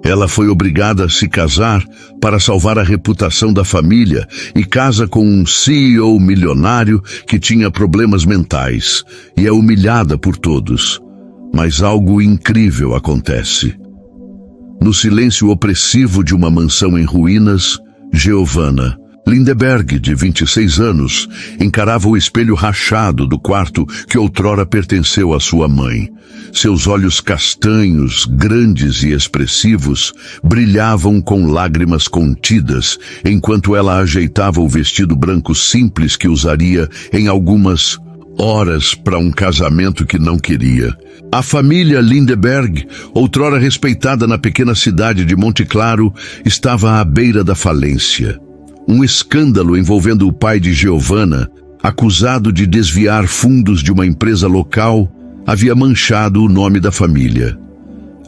Ela foi obrigada a se casar para salvar a reputação da família e casa com um CEO milionário que tinha problemas mentais e é humilhada por todos. Mas algo incrível acontece. No silêncio opressivo de uma mansão em ruínas, Giovanna Lindeberg, de 26 anos, encarava o espelho rachado do quarto que outrora pertenceu à sua mãe. Seus olhos castanhos, grandes e expressivos, brilhavam com lágrimas contidas, enquanto ela ajeitava o vestido branco simples que usaria em algumas horas para um casamento que não queria. A família Lindeberg, outrora respeitada na pequena cidade de Monte Claro, estava à beira da falência. Um escândalo envolvendo o pai de Giovanna, acusado de desviar fundos de uma empresa local, havia manchado o nome da família.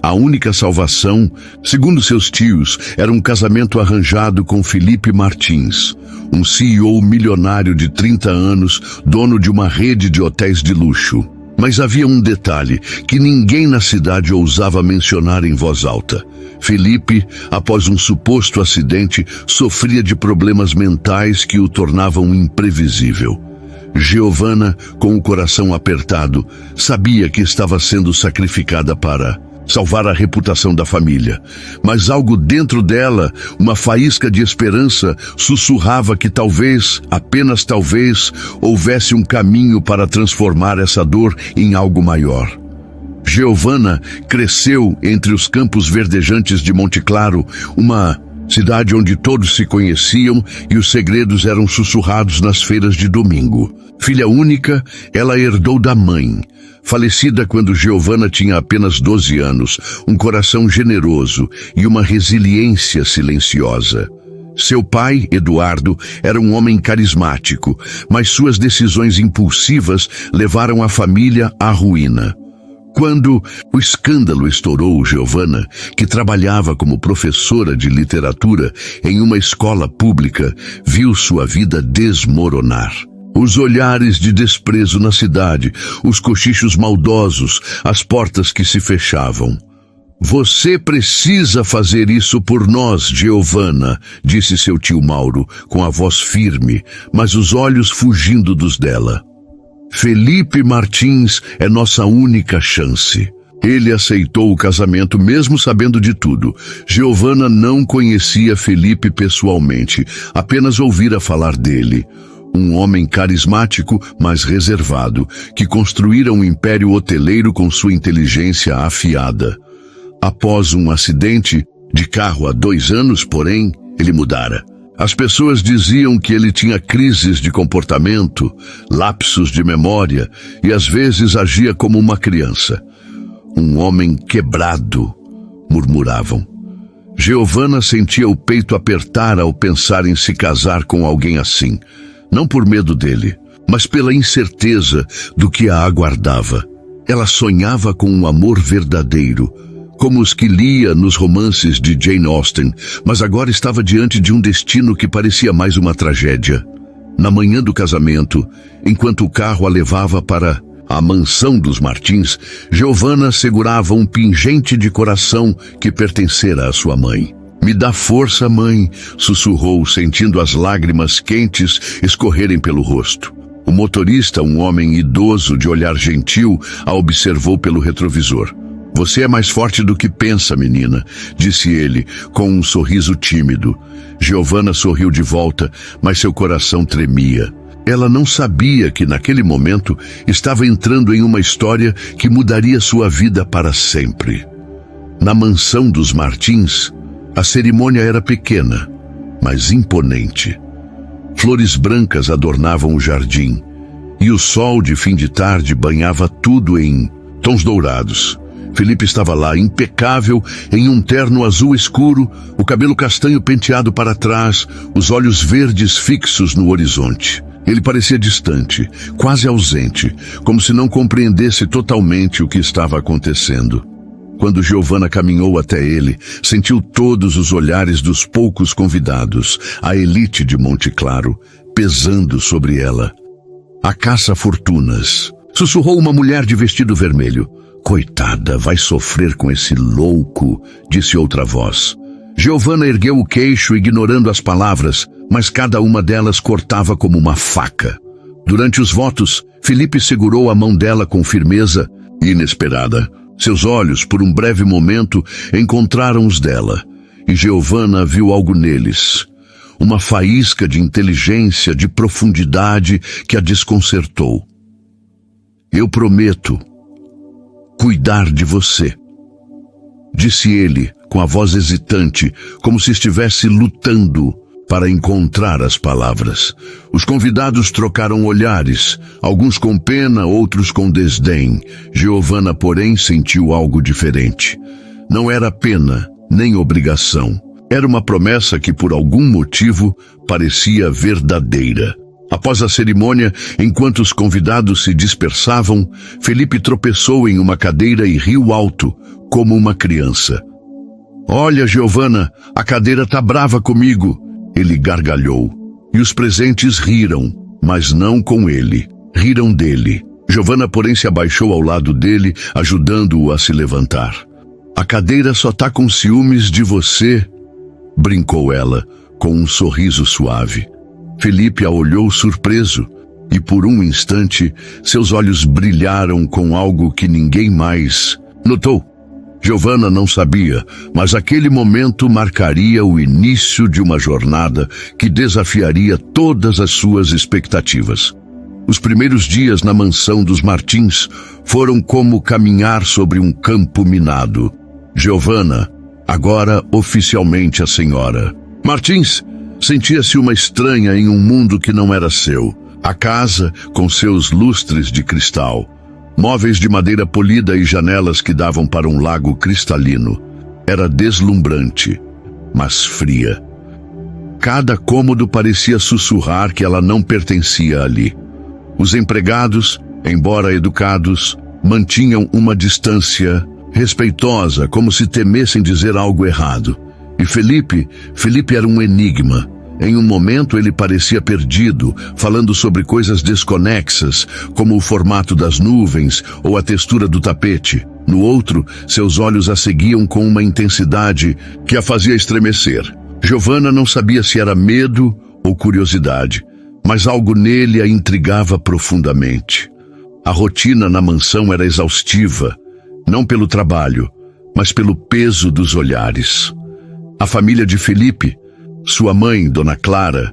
A única salvação, segundo seus tios, era um casamento arranjado com Felipe Martins, um CEO milionário de 30 anos, dono de uma rede de hotéis de luxo. Mas havia um detalhe que ninguém na cidade ousava mencionar em voz alta. Felipe, após um suposto acidente, sofria de problemas mentais que o tornavam imprevisível. Giovanna, com o coração apertado, sabia que estava sendo sacrificada para salvar a reputação da família. Mas algo dentro dela, uma faísca de esperança, sussurrava que talvez, apenas talvez, houvesse um caminho para transformar essa dor em algo maior. Giovanna cresceu entre os campos verdejantes de Monte Claro, uma cidade onde todos se conheciam e os segredos eram sussurrados nas feiras de domingo. Filha única, ela herdou da mãe, falecida quando Giovanna tinha apenas 12 anos, um coração generoso e uma resiliência silenciosa. Seu pai, Eduardo, era um homem carismático, mas suas decisões impulsivas levaram a família à ruína. Quando o escândalo estourou, Giovanna, que trabalhava como professora de literatura em uma escola pública, viu sua vida desmoronar. Os olhares de desprezo na cidade, os cochichos maldosos, as portas que se fechavam. Você precisa fazer isso por nós, Giovanna, disse seu tio Mauro, com a voz firme, mas os olhos fugindo dos dela. Felipe Martins é nossa única chance. Ele aceitou o casamento mesmo sabendo de tudo. Giovanna não conhecia Felipe pessoalmente, apenas ouvira falar dele. Um homem carismático, mas reservado, que construíra um império hoteleiro com sua inteligência afiada. Após um acidente de carro há 2 anos, porém, ele mudara. As pessoas diziam que ele tinha crises de comportamento, lapsos de memória e às vezes agia como uma criança. Um homem quebrado, murmuravam. Giovanna sentia o peito apertar ao pensar em se casar com alguém assim. Não por medo dele, mas pela incerteza do que a aguardava. Ela sonhava com um amor verdadeiro, como os que lia nos romances de Jane Austen, mas agora estava diante de um destino que parecia mais uma tragédia. Na manhã do casamento, enquanto o carro a levava para a mansão dos Martins, Giovanna segurava um pingente de coração que pertencera à sua mãe. Me dá força, mãe, sussurrou, sentindo as lágrimas quentes escorrerem pelo rosto. O motorista, um homem idoso de olhar gentil, a observou pelo retrovisor. Você é mais forte do que pensa, menina, disse ele, com um sorriso tímido. Giovanna sorriu de volta, mas seu coração tremia. Ela não sabia que naquele momento estava entrando em uma história que mudaria sua vida para sempre. Na mansão dos Martins, a cerimônia era pequena, mas imponente. Flores brancas adornavam o jardim, e o sol de fim de tarde banhava tudo em tons dourados. Felipe estava lá, impecável, em um terno azul escuro, o cabelo castanho penteado para trás, os olhos verdes fixos no horizonte. Ele parecia distante, quase ausente, como se não compreendesse totalmente o que estava acontecendo. Quando Giovanna caminhou até ele, sentiu todos os olhares dos poucos convidados, a elite de Monte Claro, pesando sobre ela. A caça-fortunas, sussurrou uma mulher de vestido vermelho. Coitada, vai sofrer com esse louco, disse outra voz. Giovanna ergueu o queixo, ignorando as palavras, mas cada uma delas cortava como uma faca. Durante os votos, Felipe segurou a mão dela com firmeza inesperada. Seus olhos, por um breve momento, encontraram os dela, e Giovanna viu algo neles. Uma faísca de inteligência, de profundidade que a desconcertou. Eu prometo cuidar de você, disse ele, com a voz hesitante, como se estivesse lutando para encontrar as palavras. Os convidados trocaram olhares, alguns com pena, outros com desdém. Giovanna, porém, sentiu algo diferente. Não era pena, nem obrigação. Era uma promessa que, por algum motivo, parecia verdadeira. Após a cerimônia, enquanto os convidados se dispersavam, Felipe tropeçou em uma cadeira e riu alto, como uma criança. Olha, Giovanna, a cadeira tá brava comigo, ele gargalhou. E os presentes riram, mas não com ele. Riram dele. Giovanna, porém, se abaixou ao lado dele, ajudando-o a se levantar. A cadeira só tá com ciúmes de você, brincou ela, com um sorriso suave. Felipe a olhou surpreso, e por um instante, seus olhos brilharam com algo que ninguém mais notou. Giovanna não sabia, mas aquele momento marcaria o início de uma jornada que desafiaria todas as suas expectativas. Os primeiros dias na mansão dos Martins foram como caminhar sobre um campo minado. Giovanna, agora oficialmente a senhora Martins, sentia-se uma estranha em um mundo que não era seu. A casa, com seus lustres de cristal, móveis de madeira polida e janelas que davam para um lago cristalino, era deslumbrante, mas fria. Cada cômodo parecia sussurrar que ela não pertencia ali. Os empregados, embora educados, mantinham uma distância respeitosa, como se temessem dizer algo errado. E Felipe era um enigma. Em um momento ele parecia perdido, falando sobre coisas desconexas, como o formato das nuvens ou a textura do tapete. No outro, seus olhos a seguiam com uma intensidade que a fazia estremecer. Giovanna não sabia se era medo ou curiosidade, mas algo nele a intrigava profundamente. A rotina na mansão era exaustiva, não pelo trabalho, mas pelo peso dos olhares. A família de Felipe, sua mãe, Dona Clara,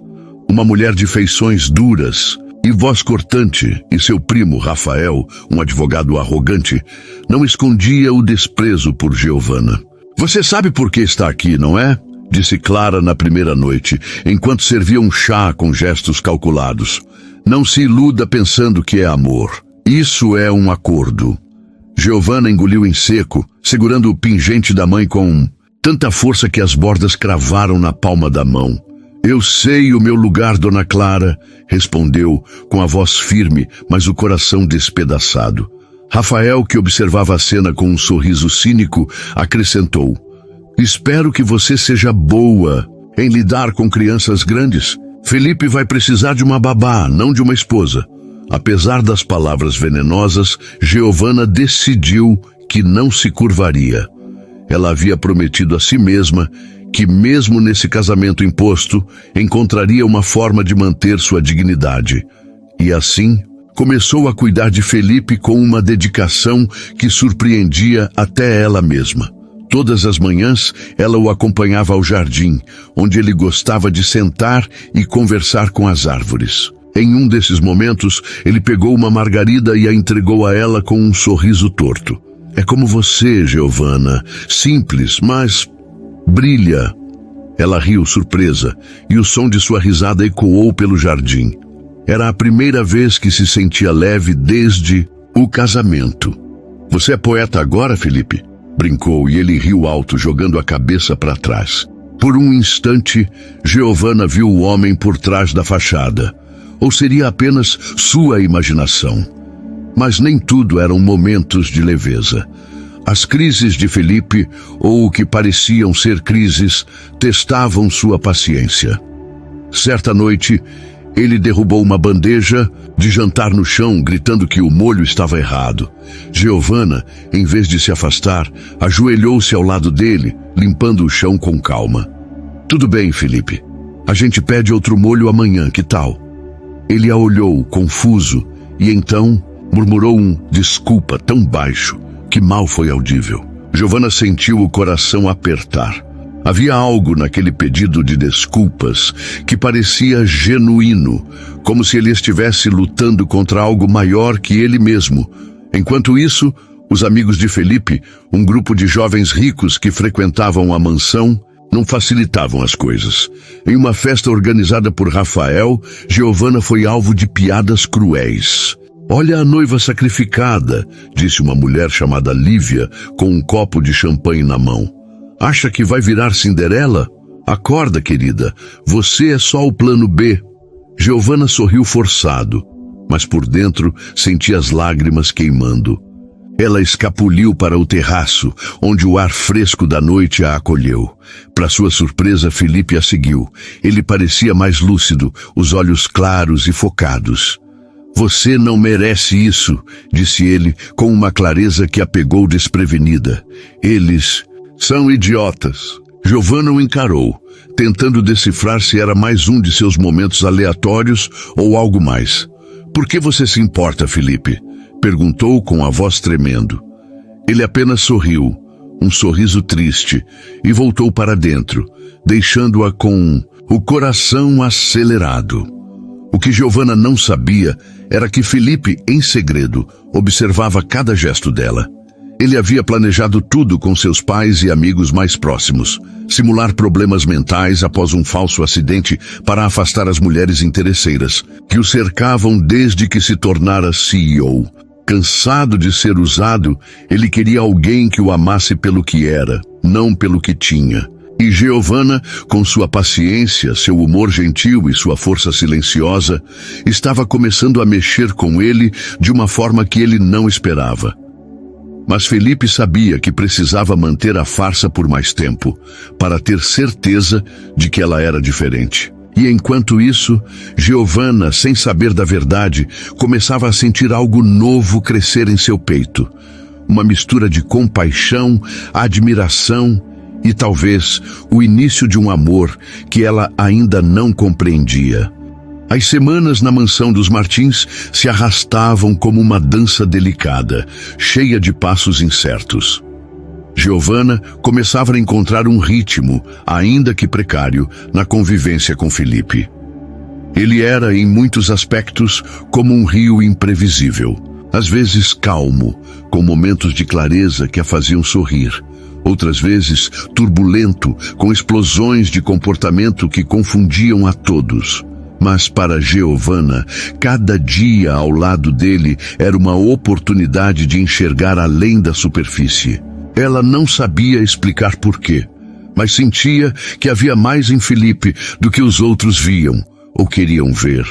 uma mulher de feições duras e voz cortante, e seu primo, Rafael, um advogado arrogante, não escondia o desprezo por Giovanna. Você sabe por que está aqui, não é? Disse Clara na primeira noite, enquanto servia um chá com gestos calculados. Não se iluda pensando que é amor. Isso é um acordo. Giovanna engoliu em seco, segurando o pingente da mãe com tanta força que as bordas cravaram na palma da mão. Eu sei o meu lugar, Dona Clara, respondeu com a voz firme, mas o coração despedaçado. Rafael, que observava a cena com um sorriso cínico, acrescentou: espero que você seja boa em lidar com crianças grandes. Felipe vai precisar de uma babá, não de uma esposa. Apesar das palavras venenosas, Giovanna decidiu que não se curvaria. Ela havia prometido a si mesma que, mesmo nesse casamento imposto, encontraria uma forma de manter sua dignidade. E assim, começou a cuidar de Felipe com uma dedicação que surpreendia até ela mesma. Todas as manhãs, ela o acompanhava ao jardim, onde ele gostava de sentar e conversar com as árvores. Em um desses momentos, ele pegou uma margarida e a entregou a ela com um sorriso torto. É como você, Giovanna, simples, mas brilha. Ela riu surpresa, e o som de sua risada ecoou pelo jardim. Era a primeira vez que se sentia leve desde o casamento. Você é poeta agora, Felipe? Brincou, e ele riu alto, jogando a cabeça para trás. Por um instante, Giovanna viu o homem por trás da fachada. Ou seria apenas sua imaginação? Mas nem tudo eram momentos de leveza. As crises de Felipe, ou o que pareciam ser crises, testavam sua paciência. Certa noite, ele derrubou uma bandeja, de jantar no chão, gritando que o molho estava errado. Giovanna, em vez de se afastar, ajoelhou-se ao lado dele, limpando o chão com calma. Tudo bem, Felipe. A gente pede outro molho amanhã, que tal? Ele a olhou, confuso, e então murmurou um desculpa tão baixo que mal foi audível. Giovanna sentiu o coração apertar. Havia algo naquele pedido de desculpas que parecia genuíno, como se ele estivesse lutando contra algo maior que ele mesmo. Enquanto isso, os amigos de Felipe, um grupo de jovens ricos que frequentavam a mansão, não facilitavam as coisas. Em uma festa organizada por Rafael, Giovanna foi alvo de piadas cruéis. "Olha a noiva sacrificada", disse uma mulher chamada Lívia, com um copo de champanhe na mão. "Acha que vai virar Cinderela? Acorda, querida. Você é só o plano B." Giovanna sorriu forçado, mas por dentro sentia as lágrimas queimando. Ela escapuliu para o terraço, onde o ar fresco da noite a acolheu. Para sua surpresa, Felipe a seguiu. Ele parecia mais lúcido, os olhos claros e focados. "Você não merece isso", disse ele, com uma clareza que a pegou desprevenida. "Eles são idiotas." Giovanna o encarou, tentando decifrar se era mais um de seus momentos aleatórios ou algo mais. "Por que você se importa, Felipe?" perguntou com a voz tremendo. Ele apenas sorriu, um sorriso triste, e voltou para dentro, deixando-a com o coração acelerado. O que Giovanna não sabia era que Felipe, em segredo, observava cada gesto dela. Ele havia planejado tudo com seus pais e amigos mais próximos. Simular problemas mentais após um falso acidente para afastar as mulheres interesseiras, que o cercavam desde que se tornara CEO. Cansado de ser usado, ele queria alguém que o amasse pelo que era, não pelo que tinha. E Giovanna, com sua paciência, seu humor gentil e sua força silenciosa, estava começando a mexer com ele de uma forma que ele não esperava. Mas Felipe sabia que precisava manter a farsa por mais tempo, para ter certeza de que ela era diferente. E enquanto isso, Giovanna, sem saber da verdade, começava a sentir algo novo crescer em seu peito. Uma mistura de compaixão, admiração e talvez o início de um amor que ela ainda não compreendia. As semanas na mansão dos Martins se arrastavam como uma dança delicada, cheia de passos incertos. Giovanna começava a encontrar um ritmo, ainda que precário, na convivência com Felipe. Ele era, em muitos aspectos, como um rio imprevisível, às vezes calmo, com momentos de clareza que a faziam sorrir, outras vezes turbulento, com explosões de comportamento que confundiam a todos. Mas para Giovanna, cada dia ao lado dele era uma oportunidade de enxergar além da superfície. Ela não sabia explicar porquê, mas sentia que havia mais em Felipe do que os outros viam ou queriam ver.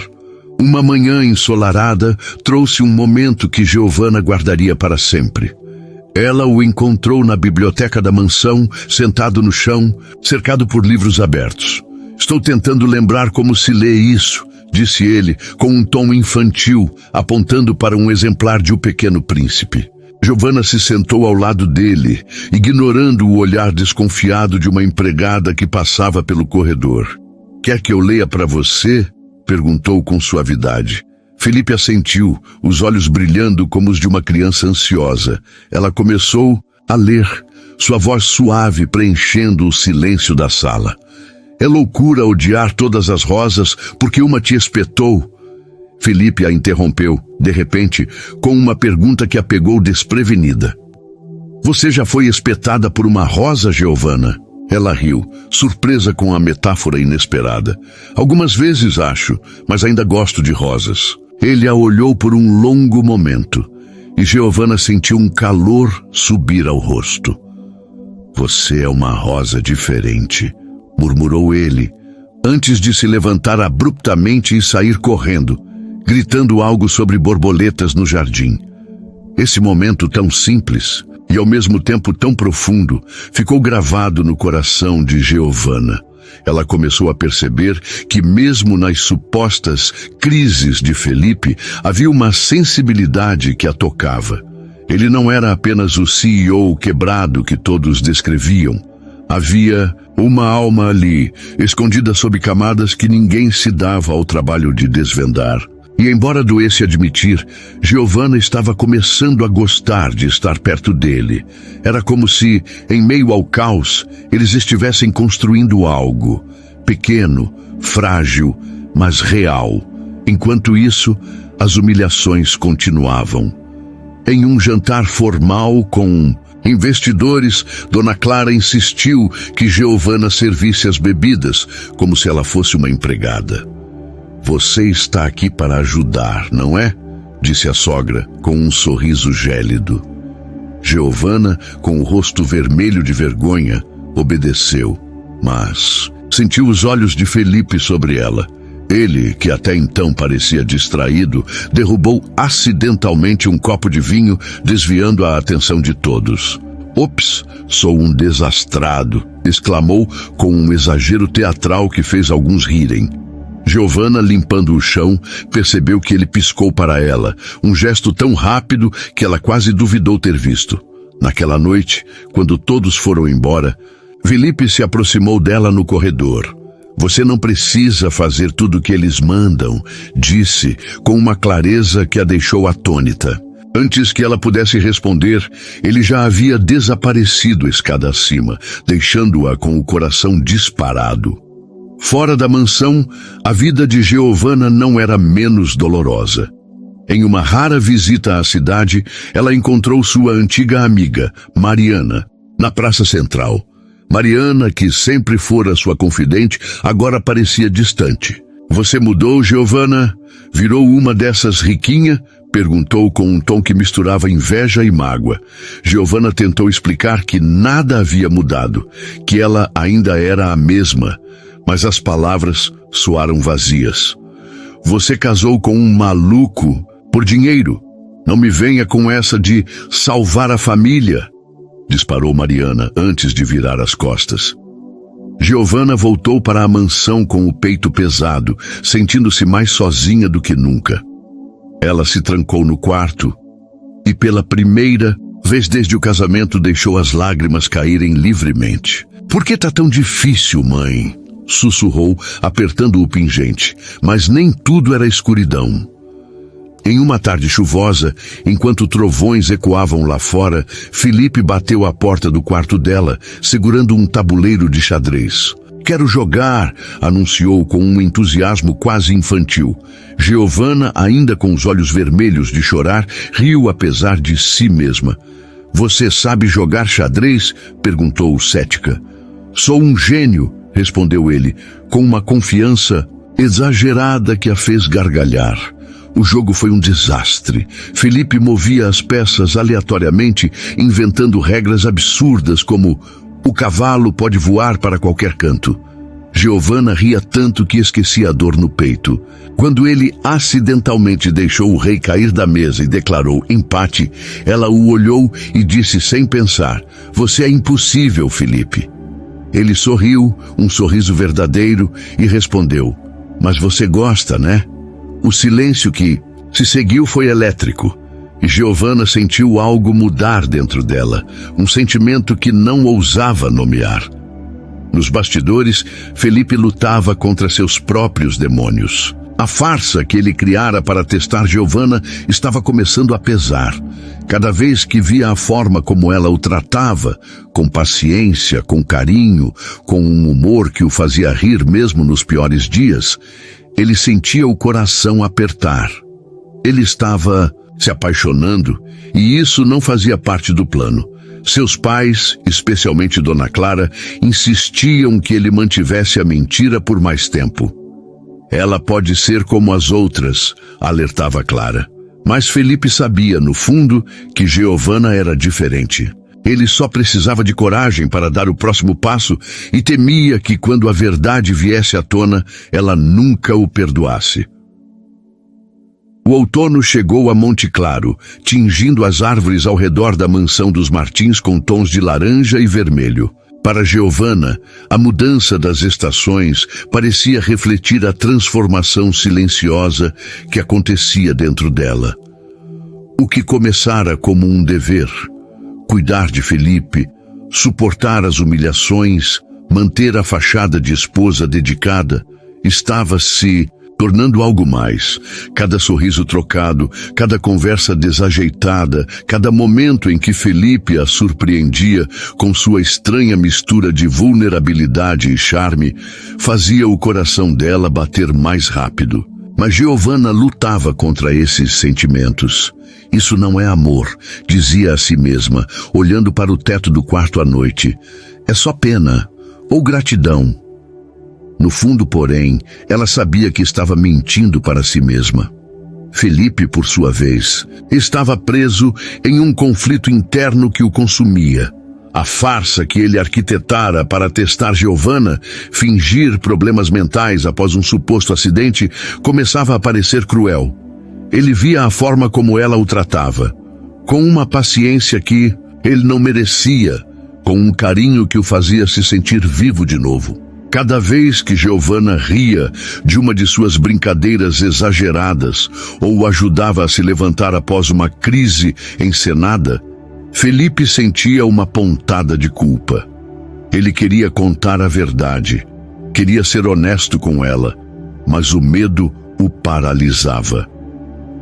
Uma manhã ensolarada trouxe um momento que Giovanna guardaria para sempre. Ela o encontrou na biblioteca da mansão, sentado no chão, cercado por livros abertos. "Estou tentando lembrar como se lê isso", disse ele, com um tom infantil, apontando para um exemplar de O Pequeno Príncipe. Giovanna se sentou ao lado dele, ignorando o olhar desconfiado de uma empregada que passava pelo corredor. "Quer que eu leia para você?", perguntou com suavidade. Felipe assentiu, os olhos brilhando como os de uma criança ansiosa. Ela começou a ler, sua voz suave preenchendo o silêncio da sala. "É loucura odiar todas as rosas porque uma te espetou." Felipe a interrompeu, de repente, com uma pergunta que a pegou desprevenida. "Você já foi espetada por uma rosa, Giovanna?" Ela riu, surpresa com a metáfora inesperada. "Algumas vezes, acho, mas ainda gosto de rosas." Ele a olhou por um longo momento, e Giovanna sentiu um calor subir ao rosto. "Você é uma rosa diferente", murmurou ele, antes de se levantar abruptamente e sair correndo, gritando algo sobre borboletas no jardim. Esse momento tão simples e ao mesmo tempo tão profundo ficou gravado no coração de Giovanna. ela começou a perceber que mesmo nas supostas crises de Felipe, havia uma sensibilidade que a tocava. Ele não era apenas o CEO quebrado que todos descreviam. Havia uma alma ali, escondida sob camadas que ninguém se dava ao trabalho de desvendar. E embora doesse admitir, Giovanna estava começando a gostar de estar perto dele. Era como se, em meio ao caos, eles estivessem construindo algo. Pequeno, frágil, mas real. Enquanto isso, as humilhações continuavam. Em um jantar formal com investidores, Dona Clara insistiu que Giovanna servisse as bebidas, como se ela fosse uma empregada. "Você está aqui para ajudar, não é?", disse a sogra, com um sorriso gélido. Giovanna, com o rosto vermelho de vergonha, obedeceu, mas sentiu os olhos de Felipe sobre ela. Ele, que até então parecia distraído, derrubou acidentalmente um copo de vinho, desviando a atenção de todos. "Ops, sou um desastrado", exclamou com um exagero teatral que fez alguns rirem. Giovanna, limpando o chão, percebeu que ele piscou para ela, um gesto tão rápido que ela quase duvidou ter visto. Naquela noite, quando todos foram embora, Felipe se aproximou dela no corredor. "Você não precisa fazer tudo o que eles mandam", disse, com uma clareza que a deixou atônita. Antes que ela pudesse responder, ele já havia desaparecido escada acima, deixando-a com o coração disparado. Fora da mansão, a vida de Giovanna não era menos dolorosa. Em uma rara visita à cidade, ela encontrou sua antiga amiga, Mariana, na Praça Central. Mariana, que sempre fora sua confidente, agora parecia distante. "Você mudou, Giovanna? Virou uma dessas riquinha?", perguntou com um tom que misturava inveja e mágoa. Giovanna tentou explicar que nada havia mudado, que ela ainda era a mesma, mas as palavras soaram vazias. "Você casou com um maluco por dinheiro. Não me venha com essa de salvar a família", disparou Mariana antes de virar as costas. Giovanna voltou para a mansão com o peito pesado, sentindo-se mais sozinha do que nunca. Ela se trancou no quarto e, pela primeira vez desde o casamento, deixou as lágrimas caírem livremente. "Por que tá tão difícil, mãe?", sussurrou, apertando o pingente, mas nem tudo era escuridão. Em uma tarde chuvosa, enquanto trovões ecoavam lá fora, Felipe bateu à porta do quarto dela, segurando um tabuleiro de xadrez. "Quero jogar", anunciou com um entusiasmo quase infantil. Giovanna, ainda com os olhos vermelhos de chorar, riu apesar de si mesma. "Você sabe jogar xadrez?", perguntou cética. "Sou um gênio", respondeu ele, com uma confiança exagerada que a fez gargalhar. O jogo foi um desastre. Felipe movia as peças aleatoriamente, inventando regras absurdas como "o cavalo pode voar para qualquer canto". Giovanna ria tanto que esquecia a dor no peito. Quando ele acidentalmente deixou o rei cair da mesa e declarou empate, ela o olhou e disse sem pensar: "Você é impossível, Felipe". Ele sorriu, um sorriso verdadeiro, e respondeu: "Mas você gosta, né?". O silêncio que se seguiu foi elétrico, e Giovanna sentiu algo mudar dentro dela, um sentimento que não ousava nomear. Nos bastidores, Felipe lutava contra seus próprios demônios. A farsa que ele criara para testar Giovanna estava começando a pesar. Cada vez que via a forma como ela o tratava, com paciência, com carinho, com um humor que o fazia rir mesmo nos piores dias, ele sentia o coração apertar. Ele estava se apaixonando, e isso não fazia parte do plano. Seus pais, especialmente Dona Clara, insistiam que ele mantivesse a mentira por mais tempo. "Ela pode ser como as outras", alertava Clara. Mas Felipe sabia, no fundo, que Giovanna era diferente. Ele só precisava de coragem para dar o próximo passo e temia que, quando a verdade viesse à tona, ela nunca o perdoasse. O outono chegou a Monte Claro, tingindo as árvores ao redor da mansão dos Martins com tons de laranja e vermelho. Para Giovanna, a mudança das estações parecia refletir a transformação silenciosa que acontecia dentro dela. O que começara como um dever, cuidar de Felipe, suportar as humilhações, manter a fachada de esposa dedicada, estava se tornando algo mais. Cada sorriso trocado, cada conversa desajeitada, cada momento em que Felipe a surpreendia com sua estranha mistura de vulnerabilidade e charme, fazia o coração dela bater mais rápido. Mas Giovanna lutava contra esses sentimentos. Isso não é amor, dizia a si mesma, olhando para o teto do quarto à noite. É só pena, ou gratidão. No fundo, porém, ela sabia que estava mentindo para si mesma. Felipe, por sua vez, estava preso em um conflito interno que o consumia. A farsa que ele arquitetara para testar Giovanna, fingir problemas mentais após um suposto acidente, começava a parecer cruel. Ele via a forma como ela o tratava, com uma paciência que ele não merecia, com um carinho que o fazia se sentir vivo de novo. Cada vez que Giovanna ria de uma de suas brincadeiras exageradas ou o ajudava a se levantar após uma crise encenada, Felipe sentia uma pontada de culpa. Ele queria contar a verdade, queria ser honesto com ela, mas o medo o paralisava.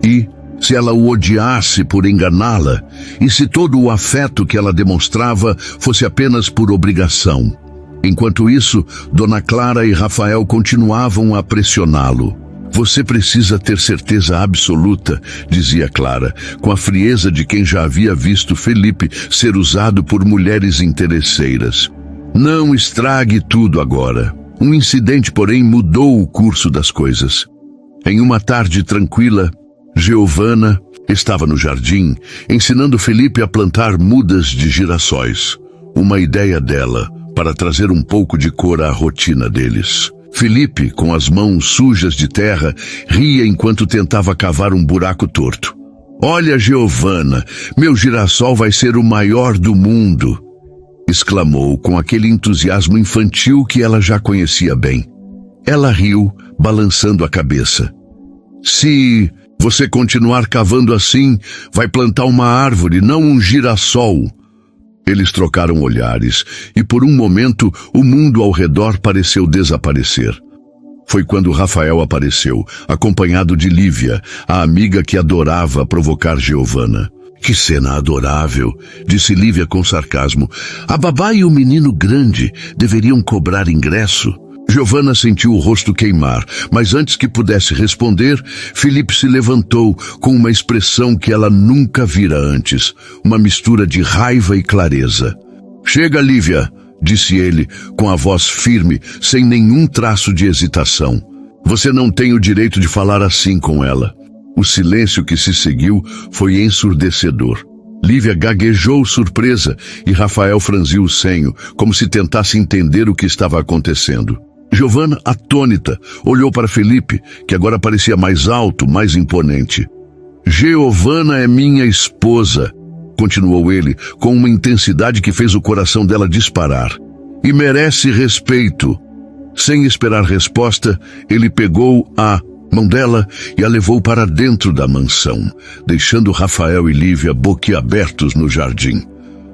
E, se ela o odiasse por enganá-la, e se todo o afeto que ela demonstrava fosse apenas por obrigação? Enquanto isso, Dona Clara e Rafael continuavam a pressioná-lo. Você precisa ter certeza absoluta, dizia Clara, com a frieza de quem já havia visto Felipe ser usado por mulheres interesseiras. Não estrague tudo agora. Um incidente, porém, mudou o curso das coisas. Em uma tarde tranquila, Giovanna estava no jardim, ensinando Felipe a plantar mudas de girassóis. Uma ideia dela, para trazer um pouco de cor à rotina deles. Felipe, com as mãos sujas de terra, ria enquanto tentava cavar um buraco torto. Olha, Giovanna, meu girassol vai ser o maior do mundo, exclamou com aquele entusiasmo infantil que ela já conhecia bem. Ela riu, balançando a cabeça. Se você continuar cavando assim, vai plantar uma árvore, não um girassol. Eles trocaram olhares, e por um momento o mundo ao redor pareceu desaparecer. Foi quando Rafael apareceu, acompanhado de Lívia, a amiga que adorava provocar Giovanna. Que cena adorável, disse Lívia com sarcasmo. A babá e o menino grande deveriam cobrar ingresso. Giovanna sentiu o rosto queimar, mas antes que pudesse responder, Felipe se levantou com uma expressão que ela nunca vira antes, uma mistura de raiva e clareza. Chega, Lívia, disse ele, com a voz firme, sem nenhum traço de hesitação. Você não tem o direito de falar assim com ela. O silêncio que se seguiu foi ensurdecedor. Lívia gaguejou surpresa e Rafael franziu o senho, como se tentasse entender o que estava acontecendo. Giovanna, atônita, olhou para Felipe, que agora parecia mais alto, mais imponente. Giovanna é minha esposa, continuou ele, com uma intensidade que fez o coração dela disparar. E merece respeito. Sem esperar resposta, ele pegou a mão dela e a levou para dentro da mansão, deixando Rafael e Lívia boquiabertos no jardim.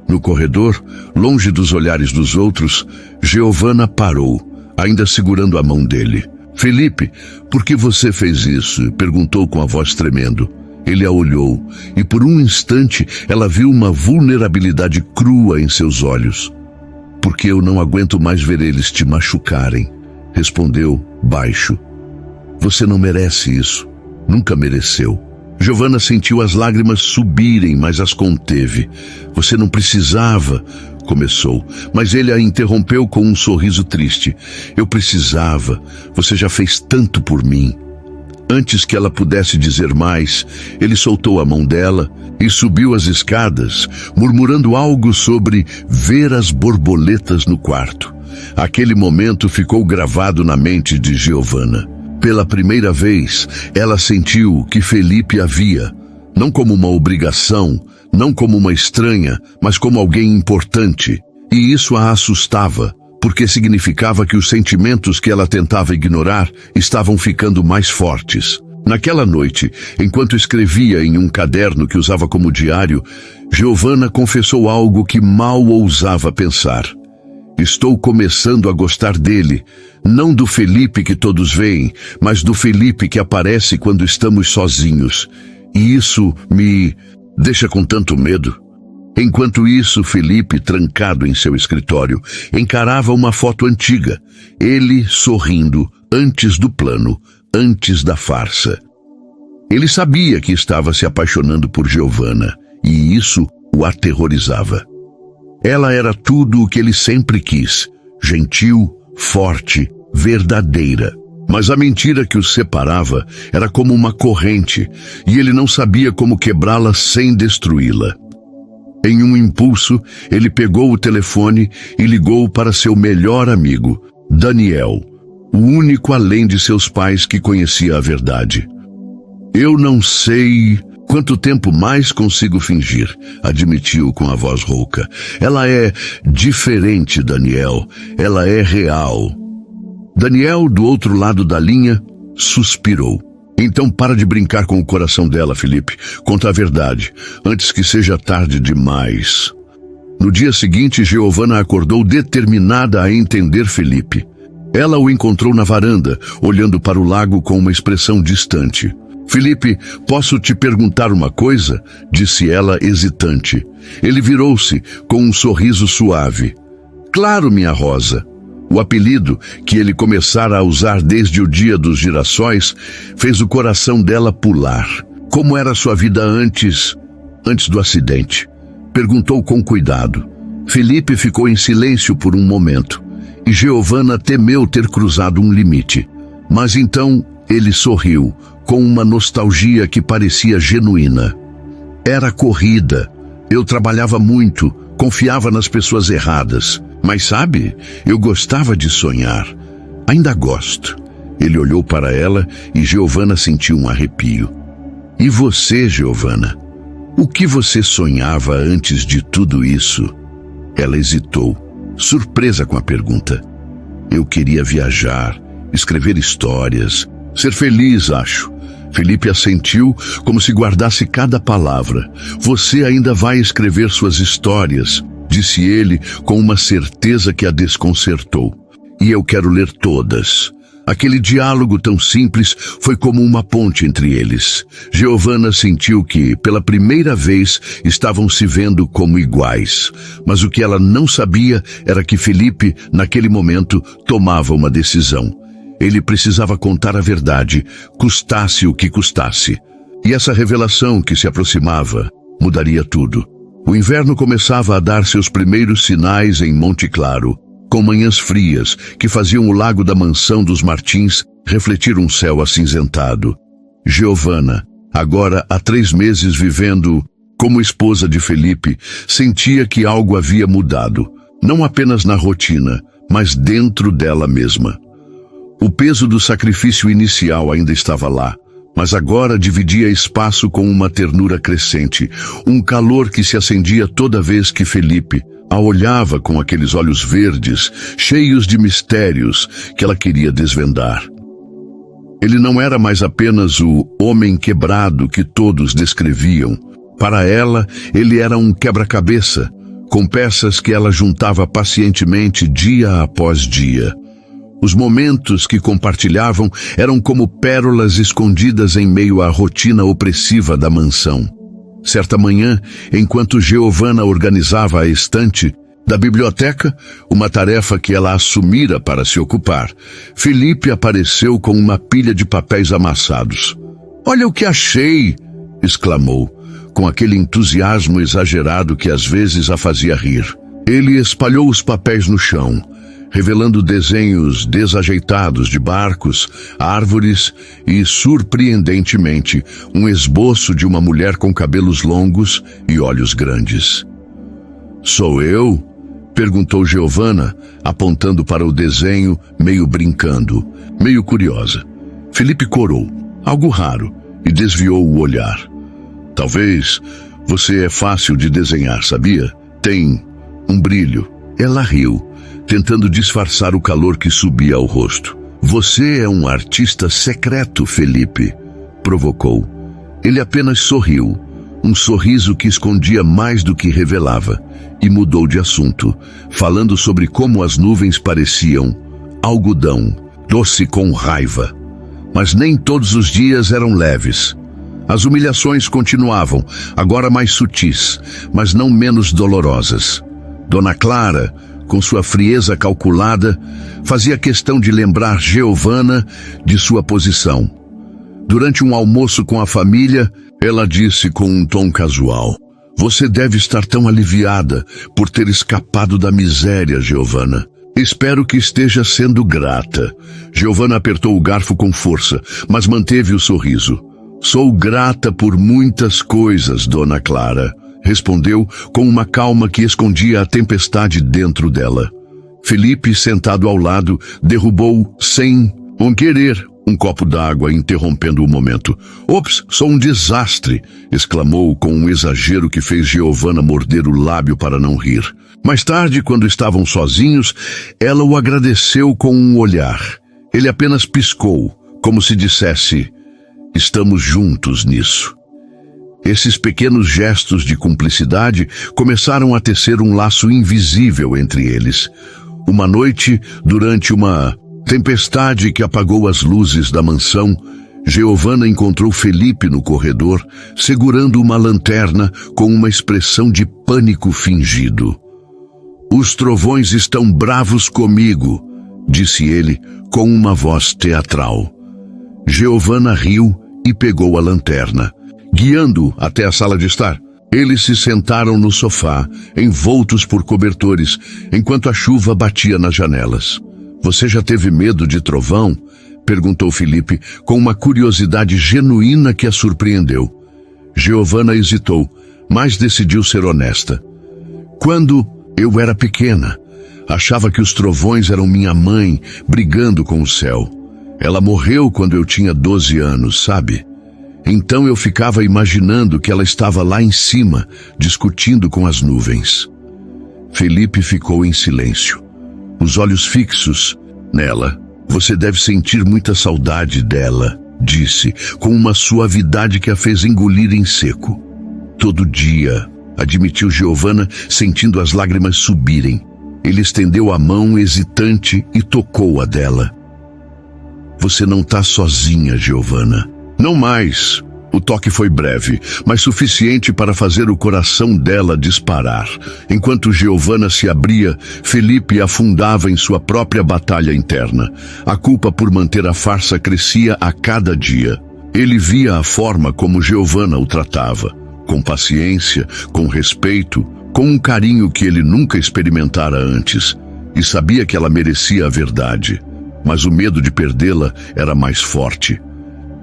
No corredor, longe dos olhares dos outros, Giovanna parou, ainda segurando a mão dele. Felipe, por que você fez isso? Perguntou com a voz tremendo. Ele a olhou, e por um instante ela viu uma vulnerabilidade crua em seus olhos. Porque eu não aguento mais ver eles te machucarem, respondeu baixo. Você não merece isso. Nunca mereceu. Giovanna sentiu as lágrimas subirem, mas as conteve. Você não precisava, começou, mas ele a interrompeu com um sorriso triste. Eu precisava. Você já fez tanto por mim. Antes que ela pudesse dizer mais, ele soltou a mão dela e subiu as escadas, murmurando algo sobre ver as borboletas no quarto. Aquele momento ficou gravado na mente de Giovanna. Pela primeira vez, ela sentiu que Felipe a via, não como uma obrigação, não como uma estranha, mas como alguém importante. E isso a assustava, porque significava que os sentimentos que ela tentava ignorar estavam ficando mais fortes. Naquela noite, enquanto escrevia em um caderno que usava como diário, Giovanna confessou algo que mal ousava pensar. Estou começando a gostar dele, não do Felipe que todos veem, mas do Felipe que aparece quando estamos sozinhos. E isso me deixa com tanto medo. Enquanto isso, Felipe, trancado em seu escritório, encarava uma foto antiga, ele sorrindo, antes do plano, antes da farsa. Ele sabia que estava se apaixonando por Giovanna, e isso o aterrorizava. Ela era tudo o que ele sempre quis, gentil, forte, verdadeira. Mas a mentira que os separava era como uma corrente, e ele não sabia como quebrá-la sem destruí-la. Em um impulso, ele pegou o telefone e ligou para seu melhor amigo, Daniel, o único além de seus pais que conhecia a verdade. Eu não sei quanto tempo mais consigo fingir, admitiu com a voz rouca. Ela é diferente, Daniel. Ela é real. Daniel, do outro lado da linha, suspirou. Então para de brincar com o coração dela, Felipe. Conta a verdade, antes que seja tarde demais. No dia seguinte, Giovanna acordou determinada a entender Felipe. Ela o encontrou na varanda, olhando para o lago com uma expressão distante. Felipe, posso te perguntar uma coisa? Disse ela, hesitante. Ele virou-se com um sorriso suave. Claro, minha rosa. O apelido, que ele começara a usar desde o dia dos girassóis, fez o coração dela pular. Como era sua vida antes do acidente? Perguntou com cuidado. Felipe ficou em silêncio por um momento, e Giovanna temeu ter cruzado um limite. Mas então ele sorriu, com uma nostalgia que parecia genuína. Era corrida. Eu trabalhava muito, confiava nas pessoas erradas. Mas sabe, eu gostava de sonhar. Ainda gosto. Ele olhou para ela e Giovanna sentiu um arrepio. E você, Giovanna? O que você sonhava antes de tudo isso? Ela hesitou, surpresa com a pergunta. Eu queria viajar, escrever histórias, ser feliz, acho. Felipe assentiu como se guardasse cada palavra. Você ainda vai escrever suas histórias, disse ele com uma certeza que a desconcertou. E eu quero ler todas. Aquele diálogo tão simples foi como uma ponte entre eles. Giovanna sentiu que, pela primeira vez, estavam se vendo como iguais. Mas o que ela não sabia era que Felipe, naquele momento, tomava uma decisão. Ele precisava contar a verdade, custasse o que custasse. E essa revelação que se aproximava mudaria tudo. O inverno começava a dar seus primeiros sinais em Monte Claro, com manhãs frias que faziam o lago da mansão dos Martins refletir um céu acinzentado. Giovanna, agora há 3 meses vivendo como esposa de Felipe, sentia que algo havia mudado, não apenas na rotina, mas dentro dela mesma. O peso do sacrifício inicial ainda estava lá, mas agora dividia espaço com uma ternura crescente, um calor que se acendia toda vez que Felipe a olhava com aqueles olhos verdes, cheios de mistérios que ela queria desvendar. Ele não era mais apenas o homem quebrado que todos descreviam. Para ela, ele era um quebra-cabeça, com peças que ela juntava pacientemente dia após dia. Os momentos que compartilhavam eram como pérolas escondidas em meio à rotina opressiva da mansão. Certa manhã, enquanto Giovanna organizava a estante da biblioteca, uma tarefa que ela assumira para se ocupar, Felipe apareceu com uma pilha de papéis amassados. "Olha o que achei!" exclamou, com aquele entusiasmo exagerado que às vezes a fazia rir. Ele espalhou os papéis no chão, revelando desenhos desajeitados de barcos, árvores e, surpreendentemente, um esboço de uma mulher com cabelos longos e olhos grandes. "Sou eu?" perguntou Giovanna, apontando para o desenho, meio brincando, meio curiosa. Felipe corou, algo raro, e desviou o olhar. "Talvez você é fácil de desenhar, sabia? Tem um brilho." Ela riu, tentando disfarçar o calor que subia ao rosto. Você é um artista secreto, Felipe, provocou. Ele apenas sorriu, um sorriso que escondia mais do que revelava, e mudou de assunto, falando sobre como as nuvens pareciam algodão, doce com raiva. Mas nem todos os dias eram leves. As humilhações continuavam, agora mais sutis, mas não menos dolorosas. Dona Clara, com sua frieza calculada, fazia questão de lembrar Giovanna de sua posição. Durante um almoço com a família, ela disse com um tom casual: "Você deve estar tão aliviada por ter escapado da miséria, Giovanna. Espero que esteja sendo grata." Giovanna apertou o garfo com força, mas manteve o sorriso. "Sou grata por muitas coisas, Dona Clara", respondeu com uma calma que escondia a tempestade dentro dela. Felipe, sentado ao lado, derrubou, sem querer, um copo d'água, interrompendo o momento. "Ops, sou um desastre", exclamou com um exagero que fez Giovanna morder o lábio para não rir. Mais tarde, quando estavam sozinhos, ela o agradeceu com um olhar. Ele apenas piscou, como se dissesse: "Estamos juntos nisso." Esses pequenos gestos de cumplicidade começaram a tecer um laço invisível entre eles. Uma noite, durante uma tempestade que apagou as luzes da mansão, Giovanna encontrou Felipe no corredor, segurando uma lanterna com uma expressão de pânico fingido. "Os trovões estão bravos comigo", disse ele com uma voz teatral. Giovanna riu e pegou a lanterna, guiando-o até a sala de estar. Eles se sentaram no sofá, envoltos por cobertores, enquanto a chuva batia nas janelas. "Você já teve medo de trovão?" perguntou Felipe, com uma curiosidade genuína que a surpreendeu. Giovanna hesitou, mas decidiu ser honesta. "Quando eu era pequena, achava que os trovões eram minha mãe brigando com o céu. Ela morreu quando eu tinha 12 anos, sabe? Então eu ficava imaginando que ela estava lá em cima, discutindo com as nuvens." Felipe ficou em silêncio, os olhos fixos nela. "Você deve sentir muita saudade dela", disse, com uma suavidade que a fez engolir em seco. "Todo dia", admitiu Giovanna, sentindo as lágrimas subirem. Ele estendeu a mão hesitante e tocou a dela. "Você não está sozinha, Giovanna." "Não mais." O toque foi breve, mas suficiente para fazer o coração dela disparar. Enquanto Giovanna se abria, Felipe afundava em sua própria batalha interna. A culpa por manter a farsa crescia a cada dia. Ele via a forma como Giovanna o tratava, com paciência, com respeito, com um carinho que ele nunca experimentara antes, e sabia que ela merecia a verdade. Mas o medo de perdê-la era mais forte.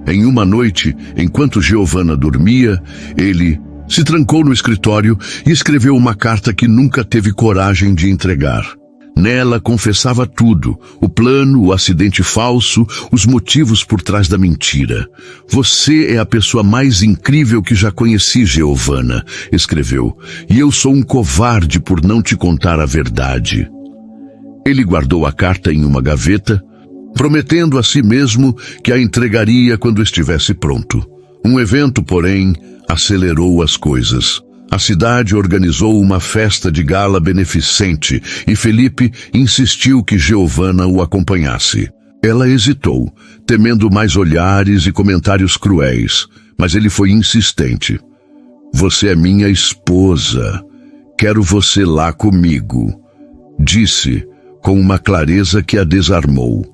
Em uma noite, enquanto Giovanna dormia, ele se trancou no escritório e escreveu uma carta que nunca teve coragem de entregar. Nela confessava tudo: o plano, o acidente falso, os motivos por trás da mentira. "Você é a pessoa mais incrível que já conheci, Giovanna", escreveu, "e eu sou um covarde por não te contar a verdade." Ele guardou a carta em uma gaveta, prometendo a si mesmo que a entregaria quando estivesse pronto. Um evento, porém, acelerou as coisas. A cidade organizou uma festa de gala beneficente e Felipe insistiu que Giovanna o acompanhasse. Ela hesitou, temendo mais olhares e comentários cruéis, mas ele foi insistente. "Você é minha esposa. Quero você lá comigo", disse, com uma clareza que a desarmou.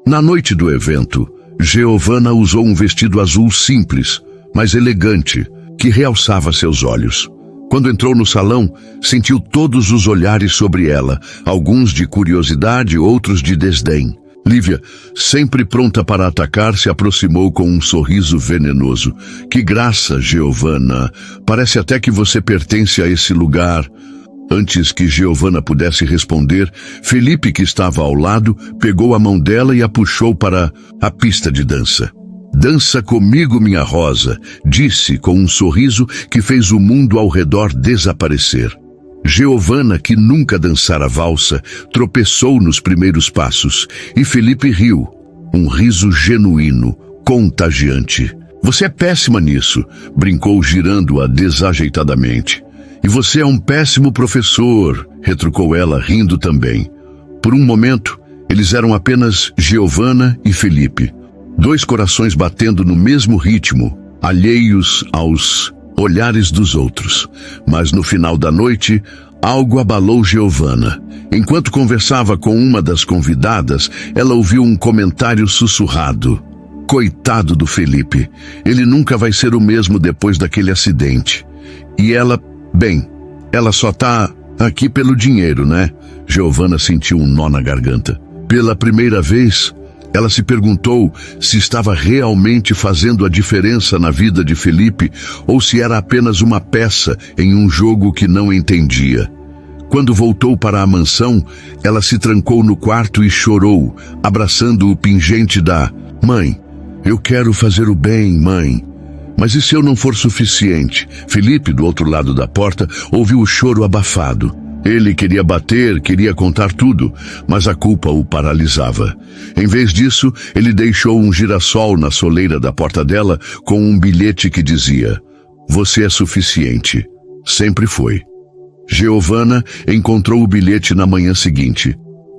Na noite do evento, Giovanna usou um vestido azul simples, mas elegante, que realçava seus olhos. Quando entrou no salão, sentiu todos os olhares sobre ela, alguns de curiosidade, outros de desdém. Lívia, sempre pronta para atacar, se aproximou com um sorriso venenoso. "Que graça, Giovanna! Parece até que você pertence a esse lugar." Antes que Giovanna pudesse responder, Felipe, que estava ao lado, pegou a mão dela e a puxou para a pista de dança. "Dança comigo, minha rosa", disse com um sorriso que fez o mundo ao redor desaparecer. Geovana, que nunca dançara valsa, tropeçou nos primeiros passos e Felipe riu, um riso genuíno, contagiante. Você é péssima nisso, brincou girando-a desajeitadamente. E você é um péssimo professor, retrucou ela, rindo também. Por um momento, eles eram apenas Geovana e Felipe, dois corações batendo no mesmo ritmo, alheios aos olhares dos outros. Mas no final da noite, algo abalou Geovana. Enquanto conversava com uma das convidadas, ela ouviu um comentário sussurrado. Coitado do Felipe, ele nunca vai ser o mesmo depois daquele acidente. E ela, bem, ela só tá aqui pelo dinheiro, né? Geovana sentiu um nó na garganta. Pela primeira vez, ela se perguntou se estava realmente fazendo a diferença na vida de Felipe ou se era apenas uma peça em um jogo que não entendia. Quando voltou para a mansão, ela se trancou no quarto e chorou, abraçando o pingente da mãe. Eu quero fazer o bem, mãe. Mas e se eu não for suficiente? Felipe, do outro lado da porta, ouviu o choro abafado. Ele queria bater, queria contar tudo, mas a culpa o paralisava. Em vez disso, ele deixou um girassol na soleira da porta dela com um bilhete que dizia: Você é suficiente. Sempre foi. Geovana encontrou o bilhete na manhã seguinte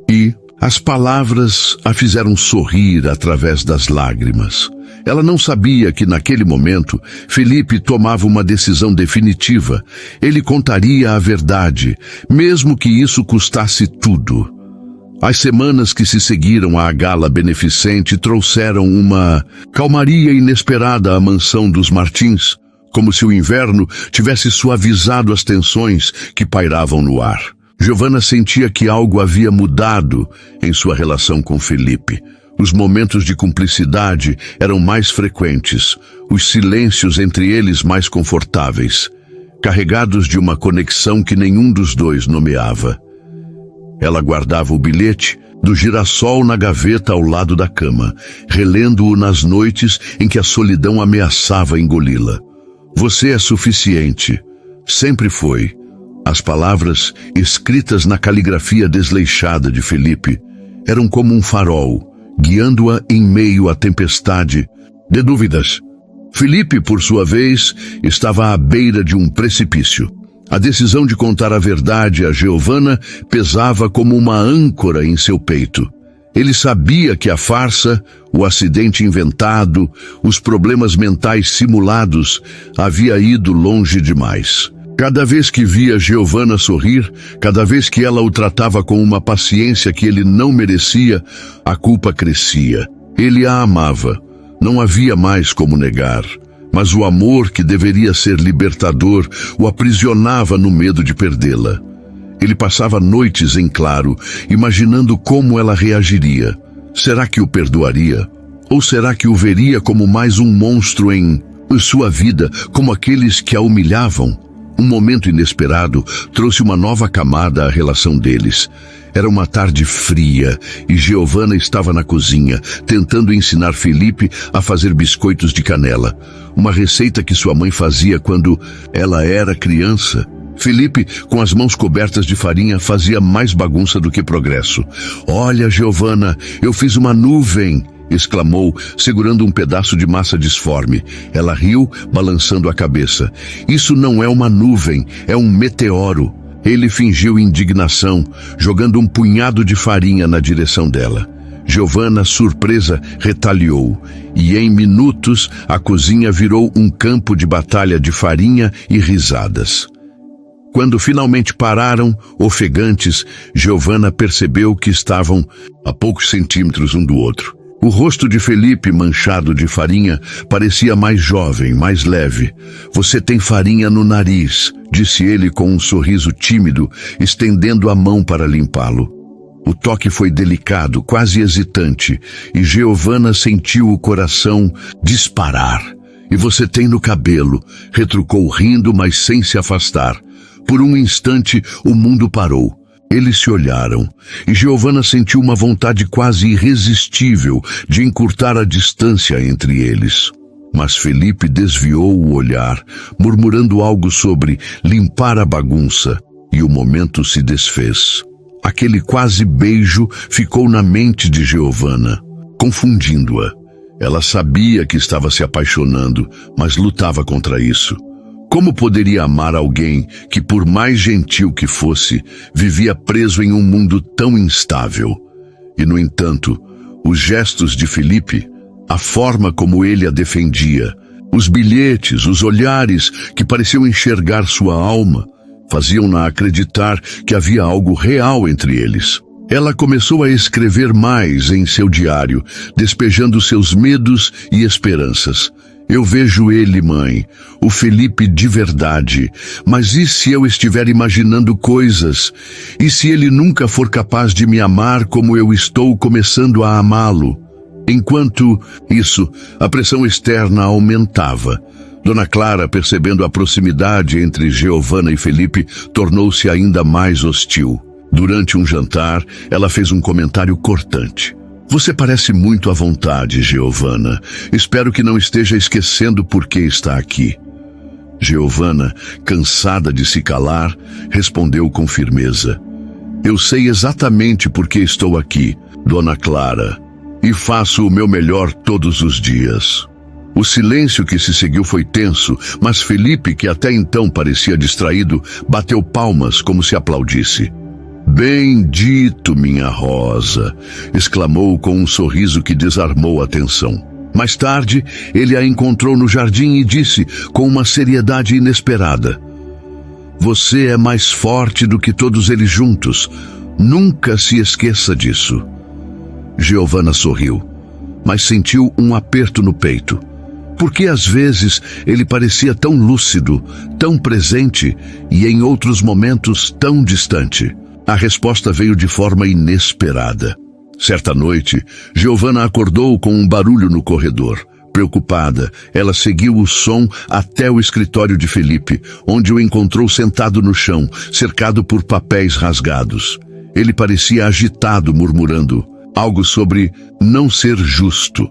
e as palavras a fizeram sorrir através das lágrimas. Ela não sabia que naquele momento Felipe tomava uma decisão definitiva. Ele contaria a verdade, mesmo que isso custasse tudo. As semanas que se seguiram à gala beneficente trouxeram uma calmaria inesperada à mansão dos Martins, como se o inverno tivesse suavizado as tensões que pairavam no ar. Geovana sentia que algo havia mudado em sua relação com Felipe. Os momentos de cumplicidade eram mais frequentes, os silêncios entre eles mais confortáveis, carregados de uma conexão que nenhum dos dois nomeava. Ela guardava o bilhete do girassol na gaveta ao lado da cama, relendo-o nas noites em que a solidão ameaçava engoli-la. Você é suficiente. Sempre foi. As palavras, escritas na caligrafia desleixada de Felipe, eram como um farol, guiando-a em meio à tempestade de dúvidas. Felipe, por sua vez, estava à beira de um precipício. A decisão de contar a verdade a Geovana pesava como uma âncora em seu peito. Ele sabia que a farsa, o acidente inventado, os problemas mentais simulados, havia ido longe demais. Cada vez que via Geovana sorrir, cada vez que ela o tratava com uma paciência que ele não merecia, a culpa crescia. Ele a amava. Não havia mais como negar. Mas o amor, que deveria ser libertador, o aprisionava no medo de perdê-la. Ele passava noites em claro, imaginando como ela reagiria. Será que o perdoaria? Ou será que o veria como mais um monstro em sua vida, como aqueles que a humilhavam? Um momento inesperado trouxe uma nova camada à relação deles. Era uma tarde fria e Geovana estava na cozinha, tentando ensinar Felipe a fazer biscoitos de canela, uma receita que sua mãe fazia quando ela era criança. Felipe, com as mãos cobertas de farinha, fazia mais bagunça do que progresso. Olha, Geovana, eu fiz uma nuvem! Exclamou, segurando um pedaço de massa disforme. Ela riu, balançando a cabeça. Isso não é uma nuvem, é um meteoro. Ele fingiu indignação, jogando um punhado de farinha na direção dela. Geovana, surpresa, retaliou. E em minutos, a cozinha virou um campo de batalha de farinha e risadas. Quando finalmente pararam, ofegantes, Geovana percebeu que estavam a poucos centímetros um do outro. O rosto de Felipe, manchado de farinha, parecia mais jovem, mais leve. Você tem farinha no nariz, disse ele com um sorriso tímido, estendendo a mão para limpá-lo. O toque foi delicado, quase hesitante, e Geovana sentiu o coração disparar. E você tem no cabelo, retrucou rindo, mas sem se afastar. Por um instante, o mundo parou. Eles se olharam, e Geovana sentiu uma vontade quase irresistível de encurtar a distância entre eles. Mas Felipe desviou o olhar, murmurando algo sobre limpar a bagunça, e o momento se desfez. Aquele quase beijo ficou na mente de Giovanna, confundindo-a. Ela sabia que estava se apaixonando, mas lutava contra isso. Como poderia amar alguém que, por mais gentil que fosse, vivia preso em um mundo tão instável? E, no entanto, os gestos de Felipe, a forma como ele a defendia, os bilhetes, os olhares que pareciam enxergar sua alma, faziam-na acreditar que havia algo real entre eles. Ela começou a escrever mais em seu diário, despejando seus medos e esperanças. Eu vejo ele, mãe, o Felipe de verdade, mas e se eu estiver imaginando coisas? E se ele nunca for capaz de me amar como eu estou começando a amá-lo? Enquanto isso, a pressão externa aumentava. Dona Clara, percebendo a proximidade entre Giovanna e Felipe, tornou-se ainda mais hostil. Durante um jantar, ela fez um comentário cortante. Você parece muito à vontade, Giovanna. Espero que não esteja esquecendo por que está aqui. Giovanna, cansada de se calar, respondeu com firmeza. Eu sei exatamente por que estou aqui, Dona Clara, e faço o meu melhor todos os dias. O silêncio que se seguiu foi tenso, mas Felipe, que até então parecia distraído, bateu palmas como se aplaudisse. Bendito, minha rosa! Exclamou com um sorriso que desarmou a tensão. Mais tarde, ele a encontrou no jardim e disse, com uma seriedade inesperada, Você é mais forte do que todos eles juntos. Nunca se esqueça disso. Giovanna sorriu, mas sentiu um aperto no peito. Porque às vezes ele parecia tão lúcido, tão presente e em outros momentos tão distante. A resposta veio de forma inesperada. Certa noite, Giovanna acordou com um barulho no corredor. Preocupada, ela seguiu o som até o escritório de Felipe, onde o encontrou sentado no chão, cercado por papéis rasgados. Ele parecia agitado, murmurando algo sobre não ser justo.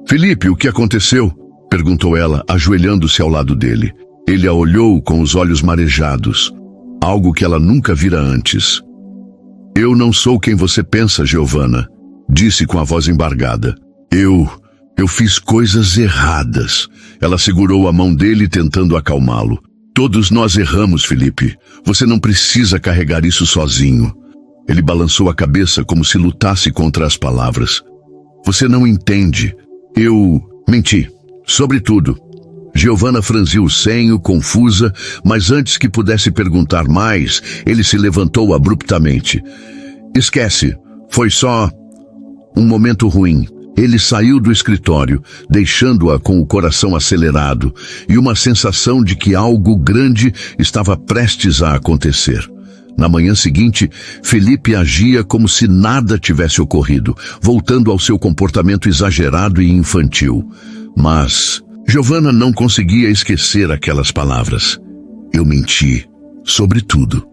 Felipe, o que aconteceu? Perguntou ela, ajoelhando-se ao lado dele. Ele a olhou com os olhos marejados, algo que ela nunca vira antes. Eu não sou quem você pensa, Giovanna, disse com a voz embargada. Eu fiz coisas erradas. Ela segurou a mão dele, tentando acalmá-lo. Todos nós erramos, Felipe. Você não precisa carregar isso sozinho. Ele balançou a cabeça como se lutasse contra as palavras. Você não entende. Eu menti. Sobre tudo. Giovanna franziu o senho, confusa, mas antes que pudesse perguntar mais, ele se levantou abruptamente. Esquece, foi só um momento ruim. Ele saiu do escritório, deixando-a com o coração acelerado e uma sensação de que algo grande estava prestes a acontecer. Na manhã seguinte, Felipe agia como se nada tivesse ocorrido, voltando ao seu comportamento exagerado e infantil. Mas Giovanna não conseguia esquecer aquelas palavras. Eu menti, sobre tudo.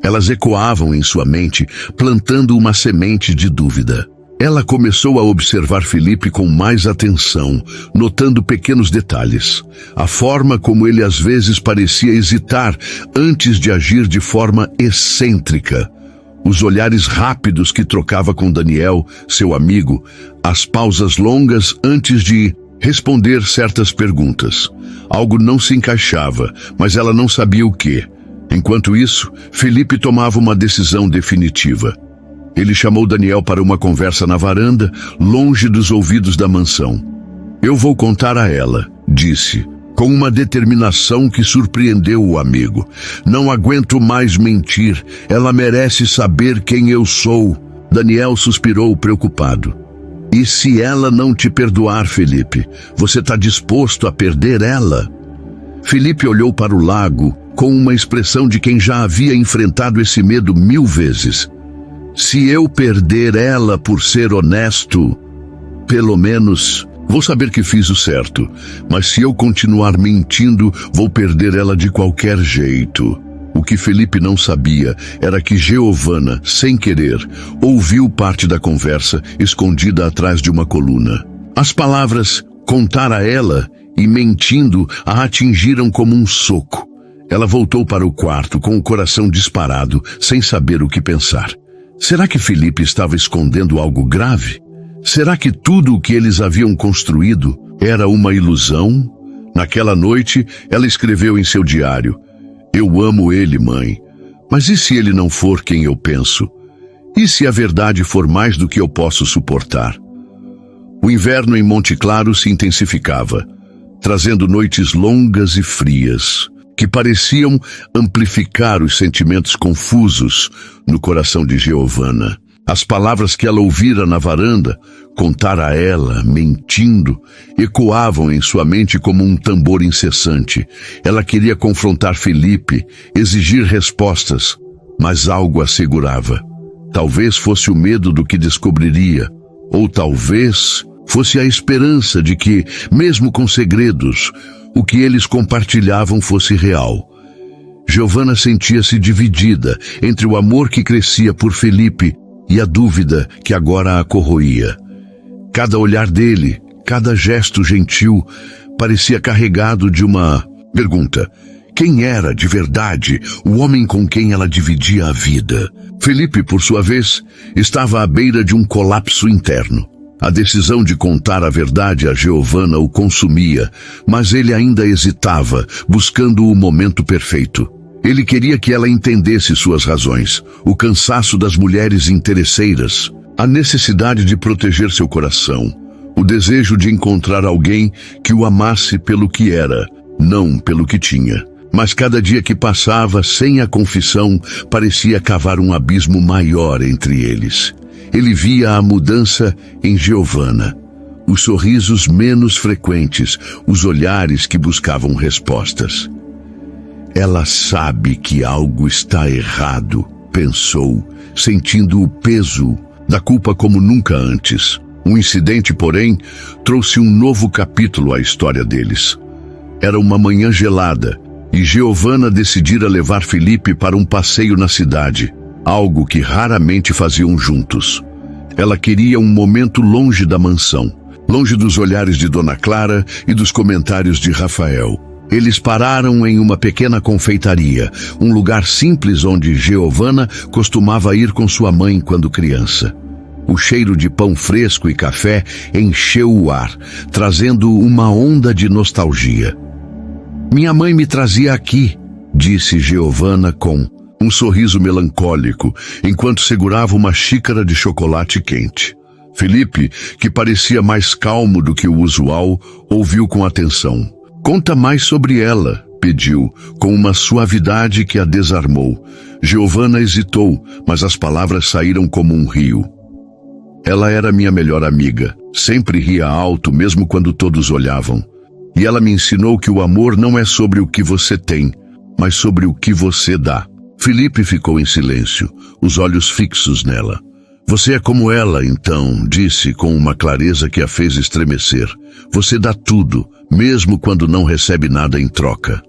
Elas ecoavam em sua mente, plantando uma semente de dúvida. Ela começou a observar Felipe com mais atenção, notando pequenos detalhes. A forma como ele às vezes parecia hesitar antes de agir de forma excêntrica. Os olhares rápidos que trocava com Daniel, seu amigo, as pausas longas antes de responder certas perguntas. Algo não se encaixava, mas ela não sabia o quê. Enquanto isso, Felipe tomava uma decisão definitiva. Ele chamou Daniel para uma conversa na varanda, longe dos ouvidos da mansão. Eu vou contar a ela, disse, com uma determinação que surpreendeu o amigo. Não aguento mais mentir, ela merece saber quem eu sou. Daniel suspirou preocupado. E se ela não te perdoar, Felipe, você está disposto a perder ela? Felipe olhou para o lago com uma expressão de quem já havia enfrentado esse medo 1000 vezes. Se eu perder ela por ser honesto, pelo menos vou saber que fiz o certo. Mas se eu continuar mentindo, vou perder ela de qualquer jeito. O que Felipe não sabia era que Giovanna, sem querer, ouviu parte da conversa escondida atrás de uma coluna. As palavras contar a ela e mentindo a atingiram como um soco. Ela voltou para o quarto com o coração disparado, sem saber o que pensar. Será que Felipe estava escondendo algo grave? Será que tudo o que eles haviam construído era uma ilusão? Naquela noite, ela escreveu em seu diário: "Eu amo ele, mãe. Mas e se ele não for quem eu penso? E se a verdade for mais do que eu posso suportar?" O inverno em Monte Claro se intensificava, trazendo noites longas e frias, que pareciam amplificar os sentimentos confusos no coração de Giovanna. As palavras que ela ouvira na varanda, contar a ela, mentindo, ecoavam em sua mente como um tambor incessante. Ela queria confrontar Felipe, exigir respostas, mas algo a segurava. Talvez fosse o medo do que descobriria, ou talvez fosse a esperança de que, mesmo com segredos, o que eles compartilhavam fosse real. Giovanna sentia-se dividida entre o amor que crescia por Felipe e a dúvida que agora a corroía. Cada olhar dele, cada gesto gentil, parecia carregado de uma pergunta: quem era, de verdade, o homem com quem ela dividia a vida? Felipe, por sua vez, estava à beira de um colapso interno. A decisão de contar a verdade a Giovanna o consumia, mas ele ainda hesitava, buscando o momento perfeito. Ele queria que ela entendesse suas razões, o cansaço das mulheres interesseiras, a necessidade de proteger seu coração, o desejo de encontrar alguém que o amasse pelo que era, não pelo que tinha. Mas cada dia que passava sem a confissão parecia cavar um abismo maior entre eles. Ele via a mudança em Giovanna, os sorrisos menos frequentes, os olhares que buscavam respostas. Ela sabe que algo está errado, pensou, sentindo o peso da culpa como nunca antes. Um incidente, porém, trouxe um novo capítulo à história deles. Era uma manhã gelada e Giovanna decidira levar Felipe para um passeio na cidade, algo que raramente faziam juntos. Ela queria um momento longe da mansão, longe dos olhares de Dona Clara e dos comentários de Rafael. Eles pararam em uma pequena confeitaria, um lugar simples onde Giovanna costumava ir com sua mãe quando criança. O cheiro de pão fresco e café encheu o ar, trazendo uma onda de nostalgia. "Minha mãe me trazia aqui", disse Giovanna com um sorriso melancólico, enquanto segurava uma xícara de chocolate quente. Felipe, que parecia mais calmo do que o usual, ouviu com atenção. "Conta mais sobre ela", pediu, com uma suavidade que a desarmou. Giovanna hesitou, mas as palavras saíram como um rio. "Ela era minha melhor amiga, sempre ria alto, mesmo quando todos olhavam. E ela me ensinou que o amor não é sobre o que você tem, mas sobre o que você dá." Felipe ficou em silêncio, os olhos fixos nela. "Você é como ela, então", disse com uma clareza que a fez estremecer. "Você dá tudo, mesmo quando não recebe nada em troca."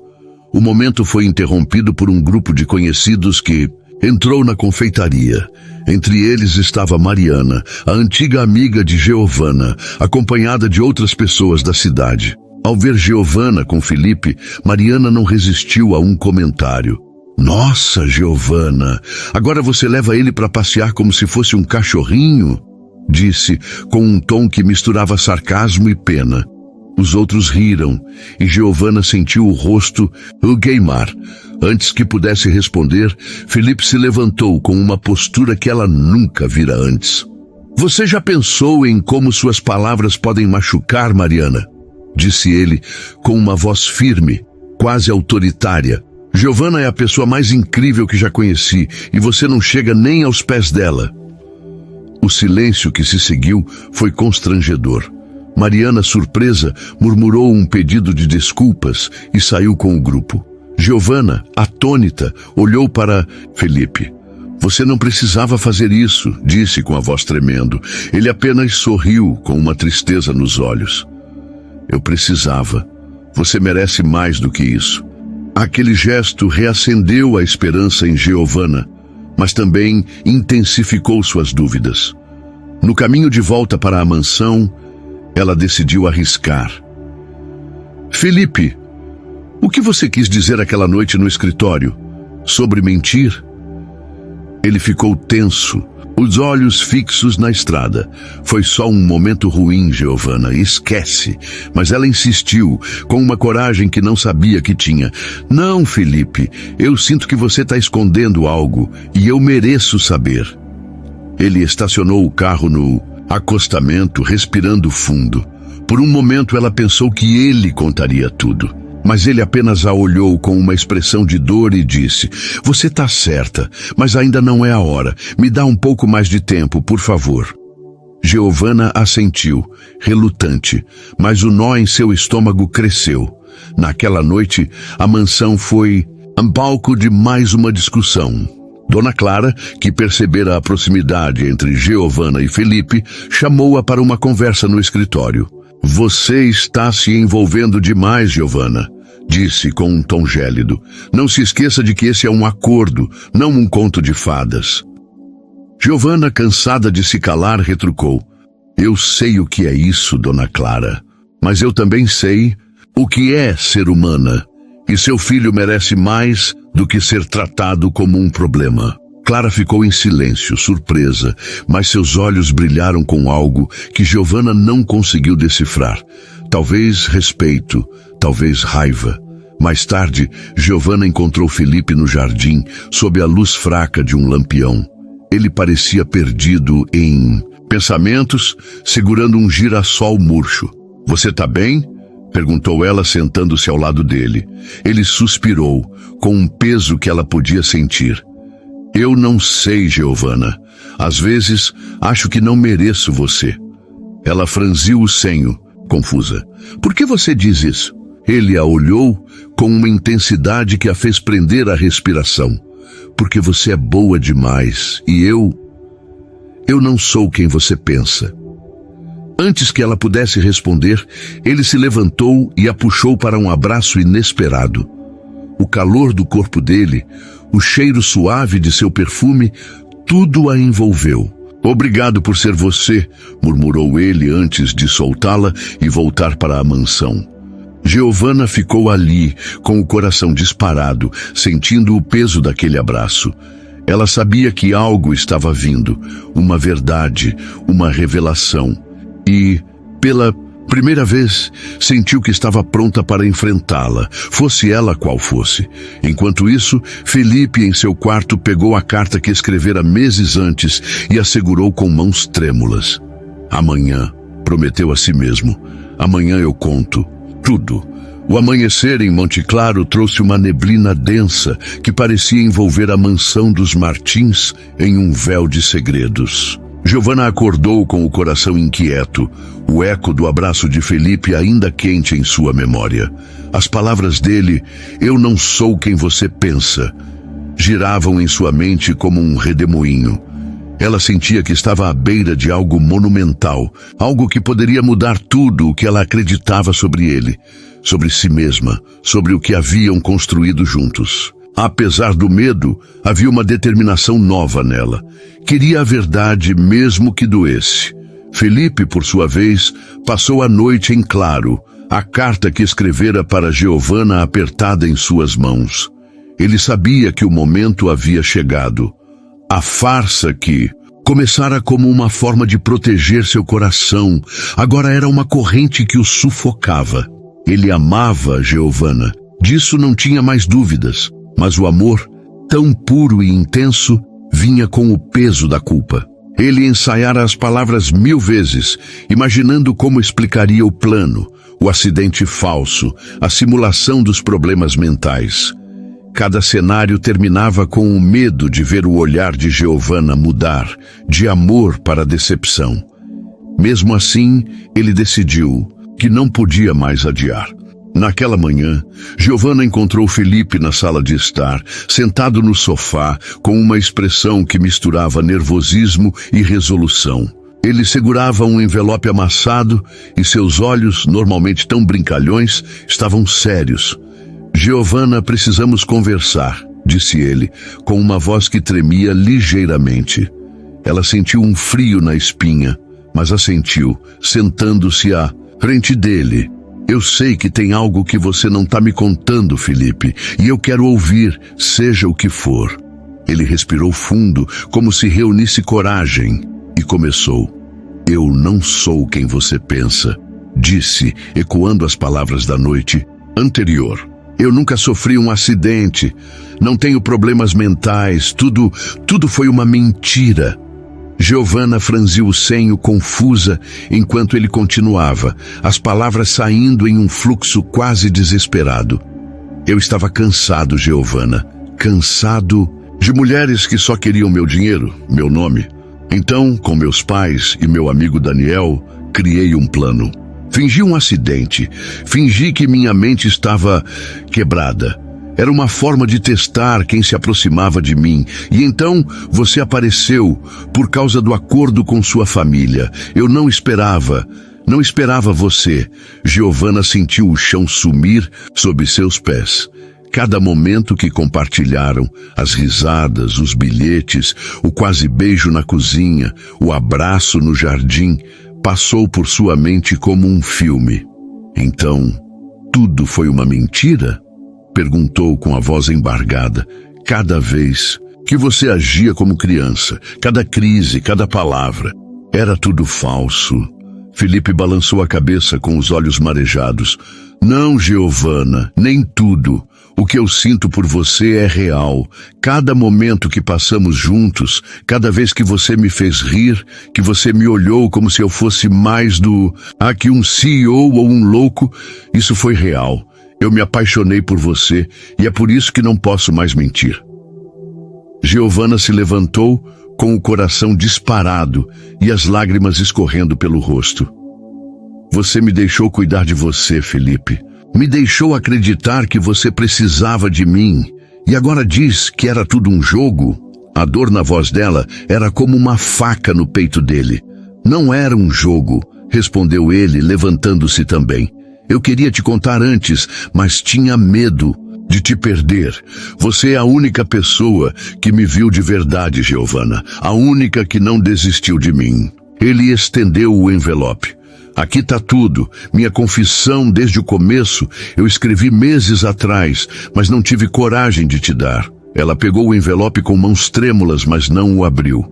O momento foi interrompido por um grupo de conhecidos que entrou na confeitaria. Entre eles estava Mariana, a antiga amiga de Giovanna, acompanhada de outras pessoas da cidade. Ao ver Giovanna com Felipe, Mariana não resistiu a um comentário. "Nossa, Giovanna, agora você leva ele para passear como se fosse um cachorrinho?", disse, com um tom que misturava sarcasmo e pena. Os outros riram, e Giovanna sentiu o rosto queimar. Antes que pudesse responder, Felipe se levantou com uma postura que ela nunca vira antes. "Você já pensou em como suas palavras podem machucar, Mariana?", disse ele, com uma voz firme, quase autoritária. "Giovanna é a pessoa mais incrível que já conheci, e você não chega nem aos pés dela." O silêncio que se seguiu foi constrangedor. Mariana, surpresa, murmurou um pedido de desculpas e saiu com o grupo. Giovanna, atônita, olhou para Felipe. "Você não precisava fazer isso", disse com a voz tremendo. Ele apenas sorriu com uma tristeza nos olhos. "Eu precisava. Você merece mais do que isso." Aquele gesto reacendeu a esperança em Giovanna, mas também intensificou suas dúvidas. No caminho de volta para a mansão, ela decidiu arriscar. "Felipe, O que você quis dizer aquela noite no escritório? Sobre mentir? Ele ficou tenso, os olhos fixos na estrada. Foi só um momento ruim, Giovanna, esquece. Mas ela insistiu, com uma coragem que não sabia que tinha. Não, Felipe, eu sinto que você está escondendo algo e eu mereço saber. Ele estacionou o carro no acostamento, respirando fundo. Por um momento ela pensou que ele contaria tudo. Mas ele apenas a olhou com uma expressão de dor e disse: você está certa, mas ainda não é a hora. Me dá um pouco mais de tempo, por favor. Giovanna assentiu, relutante, mas o nó em seu estômago cresceu. Naquela noite, a mansão foi palco de mais uma discussão. Dona Clara, que percebera a proximidade entre Giovanna e Felipe, chamou-a para uma conversa no escritório. Você está se envolvendo demais, Giovanna, disse com um tom gélido. Não se esqueça de que esse é um acordo, não um conto de fadas. Giovanna, cansada de se calar, retrucou: eu sei o que é isso, Dona Clara, mas eu também sei o que é ser humana, e seu filho merece mais do que ser tratado como um problema. Clara ficou em silêncio, surpresa, mas seus olhos brilharam com algo que Giovanna não conseguiu decifrar. Talvez respeito, talvez raiva. Mais tarde, Giovanna encontrou Felipe no jardim, sob a luz fraca de um lampião. Ele parecia perdido em pensamentos, segurando um girassol murcho. Você tá bem? Perguntou ela, sentando-se ao lado dele. Ele suspirou, com um peso que ela podia sentir. Eu não sei, Giovanna. Às vezes, acho que não mereço você. Ela franziu o senho, confusa. Por que você diz isso? Ele a olhou com uma intensidade que a fez prender a respiração. Porque você é boa demais e eu não sou quem você pensa. Antes que ela pudesse responder, ele se levantou e a puxou para um abraço inesperado. O calor do corpo dele, o cheiro suave de seu perfume, tudo a envolveu. Obrigado por ser você, murmurou ele antes de soltá-la e voltar para a mansão. Giovanna ficou ali, com o coração disparado, sentindo o peso daquele abraço. Ela sabia que algo estava vindo, uma verdade, uma revelação. E, pela primeira vez, sentiu que estava pronta para enfrentá-la, fosse ela qual fosse. Enquanto isso, Felipe, em seu quarto, pegou a carta que escrevera meses antes e a segurou com mãos trêmulas. Amanhã, prometeu a si mesmo, amanhã eu conto tudo. O amanhecer em Monte Claro trouxe uma neblina densa que parecia envolver a mansão dos Martins em um véu de segredos. Giovanna acordou com o coração inquieto, o eco do abraço de Felipe ainda quente em sua memória. As palavras dele, eu não sou quem você pensa, giravam em sua mente como um redemoinho. Ela sentia que estava à beira de algo monumental, algo que poderia mudar tudo o que ela acreditava sobre ele, sobre si mesma, sobre o que haviam construído juntos. Apesar do medo, havia uma determinação nova nela. Queria a verdade mesmo que doesse. Felipe, por sua vez, passou a noite em claro, a carta que escrevera para Giovanna apertada em suas mãos. Ele sabia que o momento havia chegado. A farsa que começara como uma forma de proteger seu coração, agora era uma corrente que o sufocava. Ele amava Giovanna, disso não tinha mais dúvidas, mas o amor, tão puro e intenso, vinha com o peso da culpa. Ele ensaiara as palavras 1000 vezes, imaginando como explicaria o plano, o acidente falso, a simulação dos problemas mentais. Cada cenário terminava com o medo de ver o olhar de Giovanna mudar, de amor para decepção. Mesmo assim, ele decidiu que não podia mais adiar. Naquela manhã, Giovanna encontrou Felipe na sala de estar, sentado no sofá, com uma expressão que misturava nervosismo e resolução. Ele segurava um envelope amassado e seus olhos, normalmente tão brincalhões, estavam sérios. Giovanna, precisamos conversar, disse ele, com uma voz que tremia ligeiramente. Ela sentiu um frio na espinha, mas assentiu, sentando-se à frente dele. Eu sei que tem algo que você não está me contando, Felipe, e eu quero ouvir, seja o que for. Ele respirou fundo, como se reunisse coragem, e começou. Eu não sou quem você pensa, disse, ecoando as palavras da noite anterior. Eu nunca sofri um acidente, não tenho problemas mentais, tudo foi uma mentira. Giovanna franziu o senho confusa enquanto ele continuava, as palavras saindo em um fluxo quase desesperado. Eu estava cansado, Giovanna, cansado de mulheres que só queriam meu dinheiro, meu nome. Então, com meus pais e meu amigo Daniel, criei um plano. Fingi um acidente, fingi que minha mente estava quebrada. Era uma forma de testar quem se aproximava de mim. E então você apareceu por causa do acordo com sua família. Eu não esperava você. Giovanna sentiu o chão sumir sob seus pés. Cada momento que compartilharam, as risadas, os bilhetes, o quase beijo na cozinha, o abraço no jardim, passou por sua mente como um filme. Então, tudo foi uma mentira? Perguntou com a voz embargada. Cada vez que você agia como criança, cada crise, cada palavra, era tudo falso. Felipe balançou a cabeça com os olhos marejados. Não, Giovanna, nem tudo. O que eu sinto por você é real. Cada momento que passamos juntos, cada vez que você me fez rir, que você me olhou como se eu fosse mais que um CEO ou um louco, isso foi real. Eu me apaixonei por você e é por isso que não posso mais mentir. Giovanna se levantou com o coração disparado e as lágrimas escorrendo pelo rosto. Você me deixou cuidar de você, Felipe. Me deixou acreditar que você precisava de mim. E agora diz que era tudo um jogo? A dor na voz dela era como uma faca no peito dele. Não era um jogo, respondeu ele, levantando-se também. Eu queria te contar antes, mas tinha medo de te perder. Você é a única pessoa que me viu de verdade, Giovanna. A única que não desistiu de mim. Ele estendeu o envelope. Aqui tá tudo, minha confissão desde o começo, eu escrevi meses atrás, mas não tive coragem de te dar. Ela pegou o envelope com mãos trêmulas, mas não o abriu.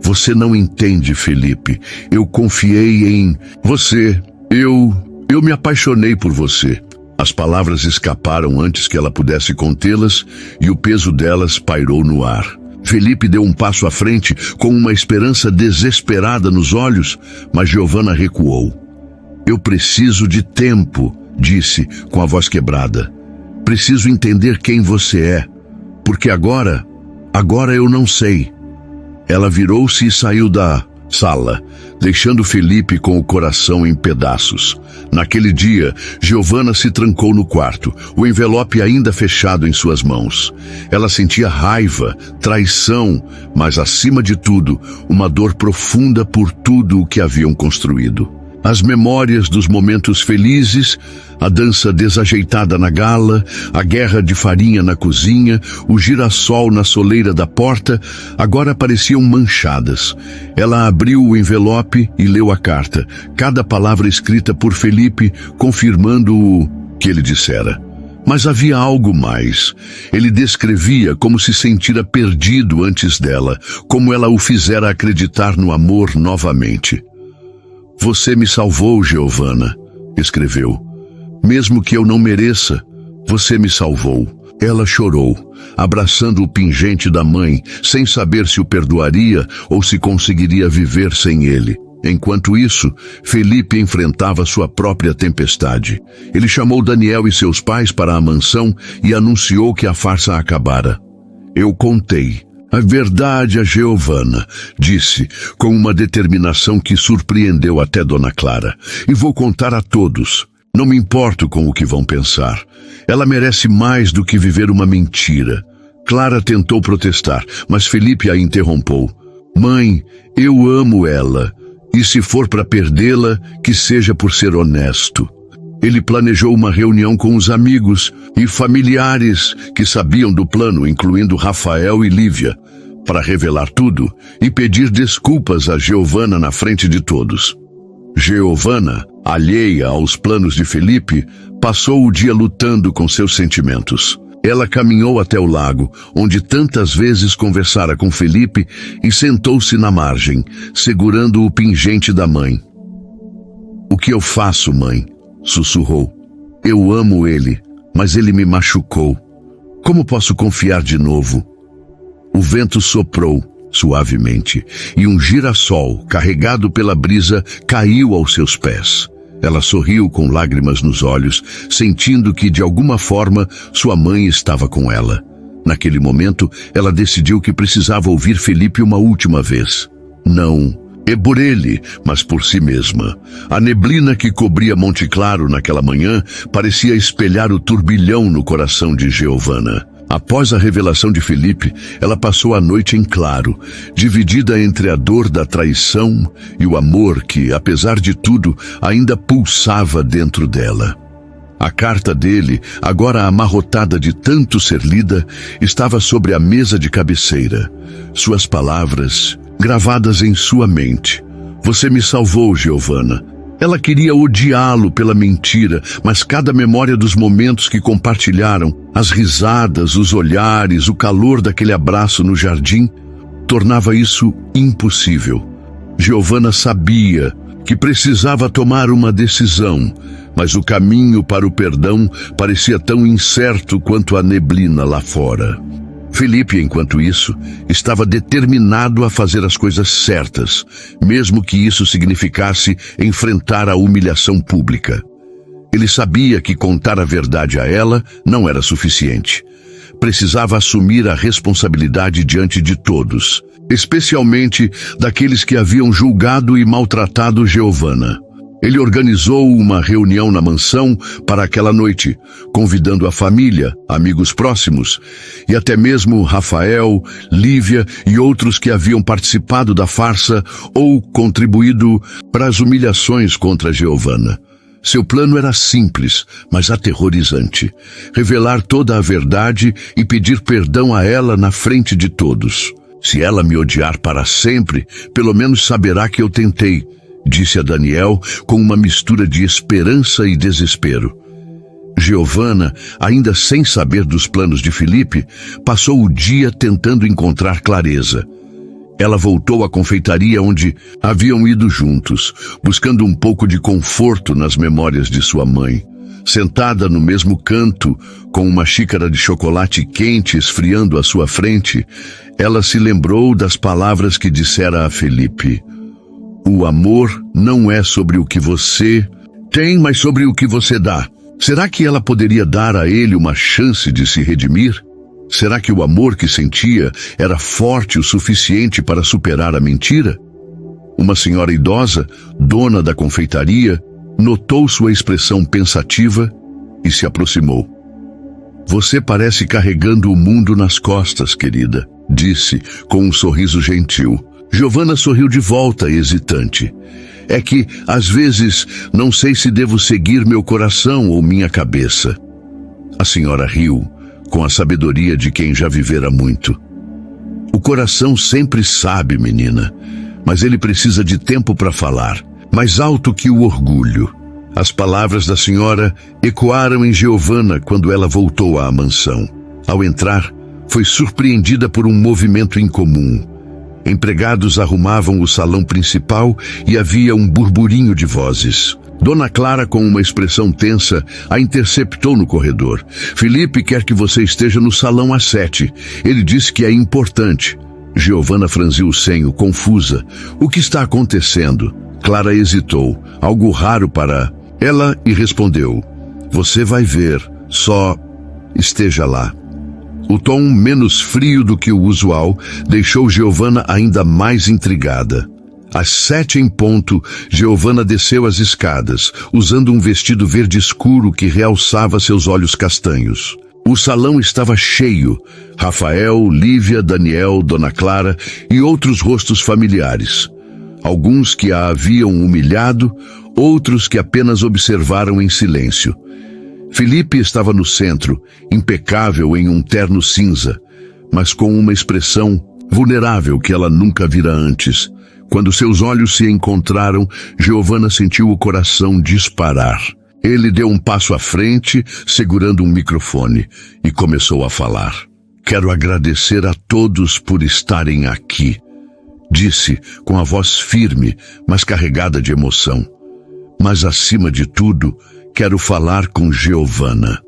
Você não entende, Felipe. Eu confiei em você. Eu me apaixonei por você. As palavras escaparam antes que ela pudesse contê-las e o peso delas pairou no ar. Felipe deu um passo à frente com uma esperança desesperada nos olhos, mas Giovanna recuou. Eu preciso de tempo, disse com a voz quebrada. Preciso entender quem você é, porque agora eu não sei. Ela virou-se e saiu da sala, deixando Felipe com o coração em pedaços. Naquele dia, Giovanna se trancou no quarto, o envelope ainda fechado em suas mãos. Ela sentia raiva, traição, mas acima de tudo, uma dor profunda por tudo o que haviam construído. As memórias dos momentos felizes, a dança desajeitada na gala, a guerra de farinha na cozinha, o girassol na soleira da porta, agora pareciam manchadas. Ela abriu o envelope e leu a carta, cada palavra escrita por Felipe, confirmando o que ele dissera. Mas havia algo mais. Ele descrevia como se sentira perdido antes dela, como ela o fizera acreditar no amor novamente. Você me salvou, Giovanna, escreveu. Mesmo que eu não mereça, você me salvou. Ela chorou, abraçando o pingente da mãe, sem saber se o perdoaria ou se conseguiria viver sem ele. Enquanto isso, Felipe enfrentava sua própria tempestade. Ele chamou Daniel e seus pais para a mansão e anunciou que a farsa acabara. Eu contei a verdade a Giovanna, disse, com uma determinação que surpreendeu até Dona Clara. E vou contar a todos. Não me importo com o que vão pensar. Ela merece mais do que viver uma mentira. Clara tentou protestar, mas Felipe a interrompeu. Mãe, eu amo ela. E se for para perdê-la, que seja por ser honesto. Ele planejou uma reunião com os amigos e familiares que sabiam do plano, incluindo Rafael e Lívia, para revelar tudo e pedir desculpas a Giovanna na frente de todos. Giovanna Alheia aos planos de Felipe, passou o dia lutando com seus sentimentos. Ela caminhou até o lago, onde tantas vezes conversara com Felipe, e sentou-se na margem, segurando o pingente da mãe. "O que eu faço, mãe?" sussurrou. "Eu amo ele, mas ele me machucou. Como posso confiar de novo?" O vento soprou suavemente, e um girassol, carregado pela brisa, caiu aos seus pés. Ela sorriu com lágrimas nos olhos, sentindo que, de alguma forma, sua mãe estava com ela. Naquele momento, ela decidiu que precisava ouvir Felipe uma última vez. Não por ele, mas por si mesma. A neblina que cobria Monte Claro naquela manhã parecia espelhar o turbilhão no coração de Giovanna. Após a revelação de Felipe, ela passou a noite em claro, dividida entre a dor da traição e o amor que, apesar de tudo, ainda pulsava dentro dela. A carta dele, agora amarrotada de tanto ser lida, estava sobre a mesa de cabeceira. Suas palavras, gravadas em sua mente. "Você me salvou, Giovanna." Ela queria odiá-lo pela mentira, mas cada memória dos momentos que compartilharam, as risadas, os olhares, o calor daquele abraço no jardim, tornava isso impossível. Giovanna sabia que precisava tomar uma decisão, mas o caminho para o perdão parecia tão incerto quanto a neblina lá fora. Felipe, enquanto isso, estava determinado a fazer as coisas certas, mesmo que isso significasse enfrentar a humilhação pública. Ele sabia que contar a verdade a ela não era suficiente. Precisava assumir a responsabilidade diante de todos, especialmente daqueles que haviam julgado e maltratado Giovanna. Ele organizou uma reunião na mansão para aquela noite, convidando a família, amigos próximos, e até mesmo Rafael, Lívia e outros que haviam participado da farsa ou contribuído para as humilhações contra Giovanna. Seu plano era simples, mas aterrorizante: revelar toda a verdade e pedir perdão a ela na frente de todos. "Se ela me odiar para sempre, pelo menos saberá que eu tentei", disse a Daniel com uma mistura de esperança e desespero. Giovanna, ainda sem saber dos planos de Felipe, passou o dia tentando encontrar clareza. Ela voltou à confeitaria onde haviam ido juntos, buscando um pouco de conforto nas memórias de sua mãe. Sentada no mesmo canto, com uma xícara de chocolate quente esfriando à sua frente, ela se lembrou das palavras que dissera a Felipe: "O amor não é sobre o que você tem, mas sobre o que você dá." Será que ela poderia dar a ele uma chance de se redimir? Será que o amor que sentia era forte o suficiente para superar a mentira? Uma senhora idosa, dona da confeitaria, notou sua expressão pensativa e se aproximou. "Você parece carregando o mundo nas costas, querida", disse com um sorriso gentil. Giovanna sorriu de volta, hesitante. "É que, às vezes, não sei se devo seguir meu coração ou minha cabeça." A senhora riu, com a sabedoria de quem já vivera muito. "O coração sempre sabe, menina, mas ele precisa de tempo para falar, mais alto que o orgulho." As palavras da senhora ecoaram em Giovanna quando ela voltou à mansão. Ao entrar, foi surpreendida por um movimento incomum. Empregados arrumavam o salão principal e havia um burburinho de vozes. Dona Clara, com uma expressão tensa, a interceptou no corredor. "Felipe quer que você esteja no salão às 7. Ele disse que é importante." Giovanna franziu o senho, confusa. "O que está acontecendo?" Clara hesitou, algo raro para ela, e respondeu: "Você vai ver, só esteja lá." O tom menos frio do que o usual deixou Giovanna ainda mais intrigada. Às 7 em ponto, Giovanna desceu as escadas, usando um vestido verde escuro que realçava seus olhos castanhos. O salão estava cheio: Rafael, Lívia, Daniel, Dona Clara e outros rostos familiares. Alguns que a haviam humilhado, outros que apenas observaram em silêncio. Felipe estava no centro, impecável em um terno cinza, mas com uma expressão vulnerável que ela nunca vira antes, Quando seus olhos se encontraram, Giovanna sentiu o coração disparar. Ele deu um passo à frente, segurando um microfone, e começou a falar. Quero agradecer a todos por estarem aqui, disse com a voz firme, mas carregada de emoção. Mas acima de tudo, quero falar com Giovanna.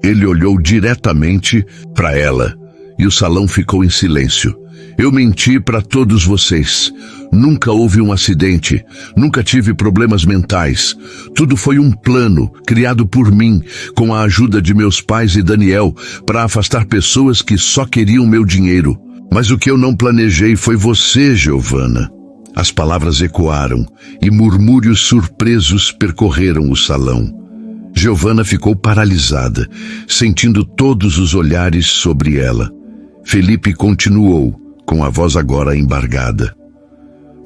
Ele olhou diretamente para ela e o salão ficou em silêncio. Eu menti para todos vocês. Nunca houve um acidente, nunca tive problemas mentais. Tudo foi um plano criado por mim, com a ajuda de meus pais e Daniel, para afastar pessoas que só queriam meu dinheiro. Mas o que eu não planejei foi você, Giovanna. As palavras ecoaram e murmúrios surpresos percorreram o salão. Giovanna ficou paralisada, sentindo todos os olhares sobre ela. Felipe continuou, com a voz agora embargada.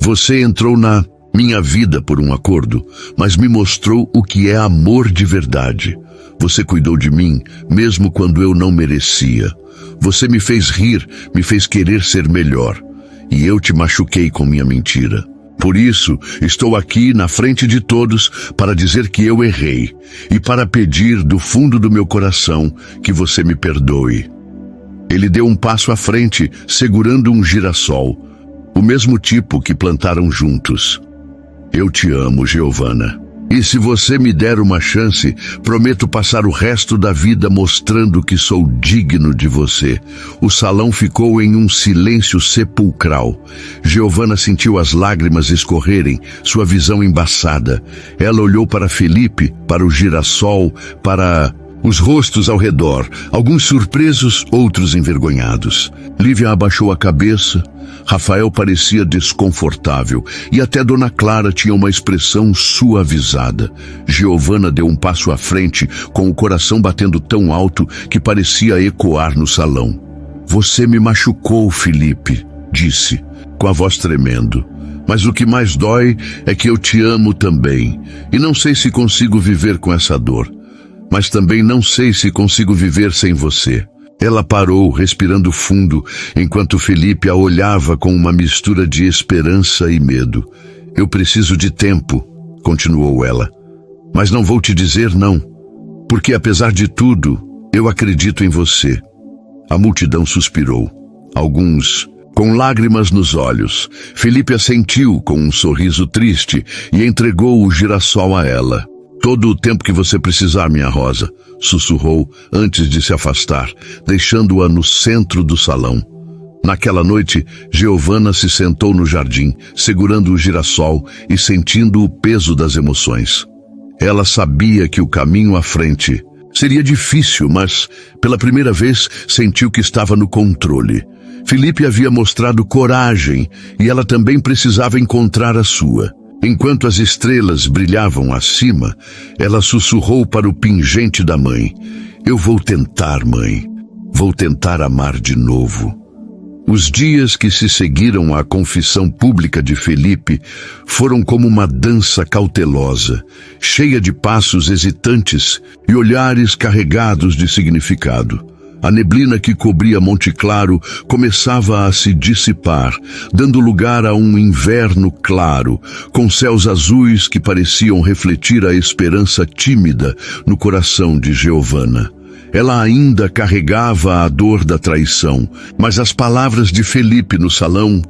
Você entrou na minha vida por um acordo, mas me mostrou o que é amor de verdade. Você cuidou de mim, mesmo quando eu não merecia. Você me fez rir, me fez querer ser melhor. E eu te machuquei com minha mentira. Por isso, estou aqui na frente de todos para dizer que eu errei e para pedir do fundo do meu coração que você me perdoe. Ele deu um passo à frente, segurando um girassol, o mesmo tipo que plantaram juntos. Eu te amo, Giovanna. E se você me der uma chance, prometo passar o resto da vida mostrando que sou digno de você. O salão ficou em um silêncio sepulcral. Giovanna sentiu as lágrimas escorrerem, sua visão embaçada. Ela olhou para Felipe, para o girassol, para os rostos ao redor, alguns surpresos, outros envergonhados. Lívia abaixou a cabeça. Rafael parecia desconfortável e até Dona Clara tinha uma expressão suavizada. Giovanna deu um passo à frente, com o coração batendo tão alto que parecia ecoar no salão. Você me machucou, Felipe, disse, com a voz tremendo. Mas o que mais dói é que eu te amo também, e não sei se consigo viver com essa dor. Mas também não sei se consigo viver sem você. Ela parou, respirando fundo, enquanto Felipe a olhava com uma mistura de esperança e medo. Eu preciso de tempo, continuou ela. Mas não vou te dizer não, porque apesar de tudo, eu acredito em você. A multidão suspirou. Alguns, com lágrimas nos olhos. Felipe assentiu com um sorriso triste e entregou o girassol a ela. Todo o tempo que você precisar, minha rosa, sussurrou antes de se afastar, deixando-a no centro do salão. Naquela noite, Giovanna se sentou no jardim, segurando o girassol e sentindo o peso das emoções. Ela sabia que o caminho à frente seria difícil, mas, pela primeira vez, sentiu que estava no controle. Felipe havia mostrado coragem e ela também precisava encontrar a sua. Enquanto as estrelas brilhavam acima, ela sussurrou para o pingente da mãe. Eu vou tentar, mãe. Vou tentar amar de novo. Os dias que se seguiram à confissão pública de Felipe foram como uma dança cautelosa, cheia de passos hesitantes e olhares carregados de significado. A neblina que cobria Monte Claro começava a se dissipar, dando lugar a um inverno claro, com céus azuis que pareciam refletir a esperança tímida no coração de Giovanna. Ela ainda carregava a dor da traição, mas as palavras de Felipe no salão,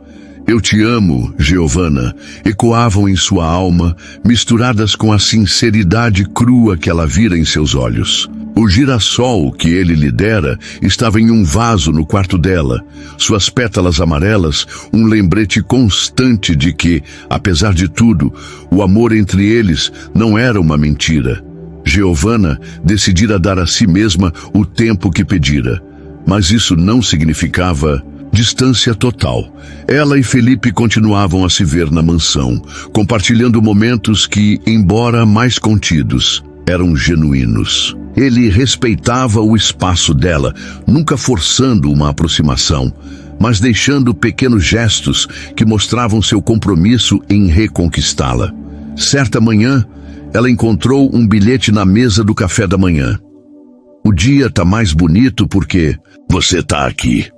eu te amo, Giovanna, ecoavam em sua alma, misturadas com a sinceridade crua que ela vira em seus olhos. O girassol que ele lhe dera estava em um vaso no quarto dela. Suas pétalas amarelas, um lembrete constante de que, apesar de tudo, o amor entre eles não era uma mentira. Giovanna decidira dar a si mesma o tempo que pedira. Mas isso não significava distância total. Ela e Felipe continuavam a se ver na mansão, compartilhando momentos que, embora mais contidos, eram genuínos. Ele respeitava o espaço dela, nunca forçando uma aproximação, mas deixando pequenos gestos que mostravam seu compromisso em reconquistá-la. Certa manhã, ela encontrou um bilhete na mesa do café da manhã. O dia tá mais bonito porque você tá aqui.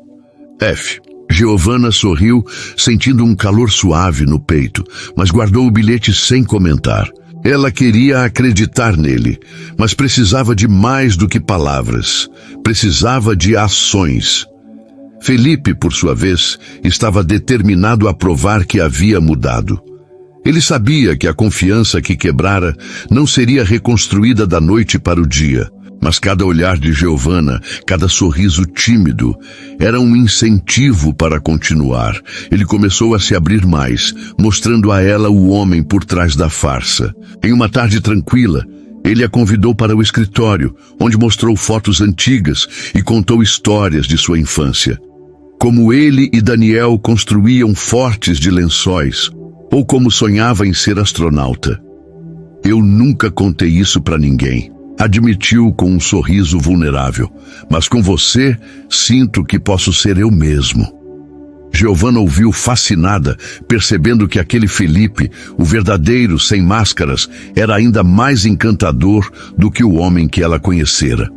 F. Giovanna sorriu, sentindo um calor suave no peito, mas guardou o bilhete sem comentar. Ela queria acreditar nele, mas precisava de mais do que palavras. Precisava de ações. Felipe, por sua vez, estava determinado a provar que havia mudado. Ele sabia que a confiança que quebrara não seria reconstruída da noite para o dia, mas cada olhar de Giovanna, cada sorriso tímido, era um incentivo para continuar. Ele começou a se abrir mais, mostrando a ela o homem por trás da farsa. Em uma tarde tranquila, ele a convidou para o escritório, onde mostrou fotos antigas e contou histórias de sua infância. Como ele e Daniel construíam fortes de lençóis, ou como sonhava em ser astronauta. Eu nunca contei isso para ninguém, admitiu com um sorriso vulnerável, mas com você sinto que posso ser eu mesmo. Giovanna ouviu fascinada, percebendo que aquele Felipe, o verdadeiro sem máscaras, era ainda mais encantador do que o homem que ela conhecera.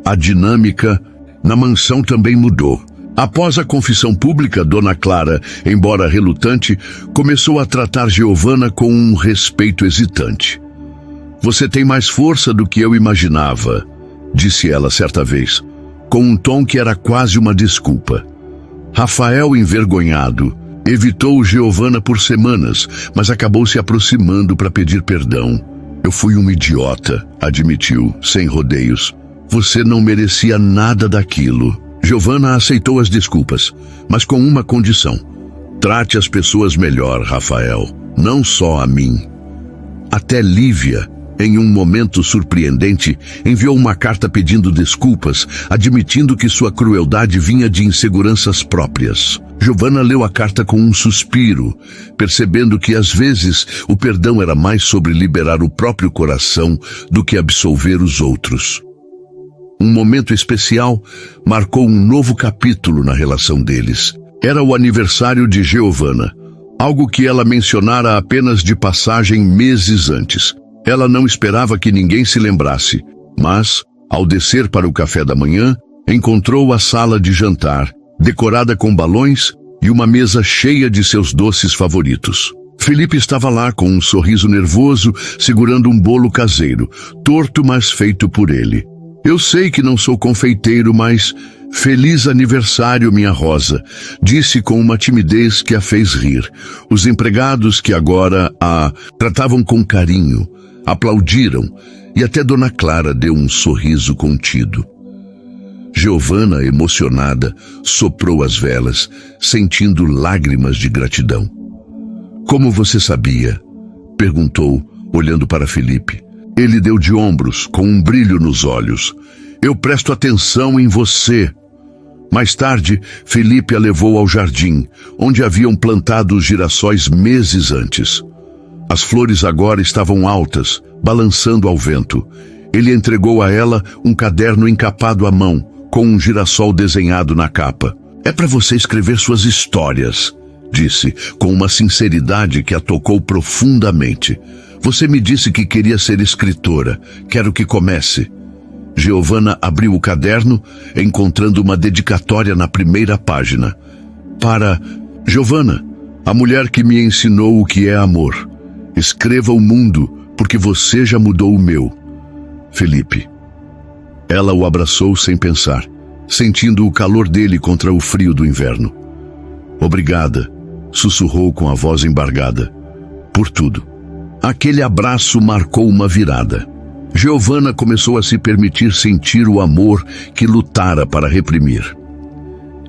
A dinâmica na mansão também mudou. Após a confissão pública, Dona Clara, embora relutante, começou a tratar Giovanna com um respeito hesitante. Você tem mais força do que eu imaginava, disse ela certa vez, com um tom que era quase uma desculpa. Rafael, envergonhado, evitou Giovanna por semanas, mas acabou se aproximando para pedir perdão. Eu fui um idiota, admitiu, sem rodeios. Você não merecia nada daquilo. Giovanna aceitou as desculpas, mas com uma condição. Trate as pessoas melhor, Rafael, não só a mim. Até Lívia, em um momento surpreendente, enviou uma carta pedindo desculpas, admitindo que sua crueldade vinha de inseguranças próprias. Giovanna leu a carta com um suspiro, percebendo que às vezes o perdão era mais sobre liberar o próprio coração do que absolver os outros. Um momento especial marcou um novo capítulo na relação deles. Era o aniversário de Giovanna, algo que ela mencionara apenas de passagem meses antes. Ela não esperava que ninguém se lembrasse, mas, ao descer para o café da manhã, encontrou a sala de jantar, decorada com balões e uma mesa cheia de seus doces favoritos. Felipe estava lá com um sorriso nervoso, segurando um bolo caseiro, torto mas feito por ele. Eu sei que não sou confeiteiro, mas feliz aniversário, minha Rosa, disse com uma timidez que a fez rir. Os empregados que agora a tratavam com carinho, aplaudiram e até Dona Clara deu um sorriso contido. Giovanna, emocionada, soprou as velas, sentindo lágrimas de gratidão. Como você sabia? Perguntou, olhando para Felipe. Ele deu de ombros, com um brilho nos olhos. Eu presto atenção em você. Mais tarde, Felipe a levou ao jardim, onde haviam plantado os girassóis meses antes. As flores agora estavam altas, balançando ao vento. Ele entregou a ela um caderno encapado à mão, com um girassol desenhado na capa. É para você escrever suas histórias, disse, com uma sinceridade que a tocou profundamente. Você me disse que queria ser escritora. Quero que comece. Giovanna abriu o caderno, encontrando uma dedicatória na primeira página. Para Giovanna, a mulher que me ensinou o que é amor. Escreva o mundo, porque você já mudou o meu. Felipe. Ela o abraçou sem pensar, sentindo o calor dele contra o frio do inverno. Obrigada, sussurrou com a voz embargada. Por tudo. Aquele abraço marcou uma virada. Giovanna começou a se permitir sentir o amor que lutara para reprimir.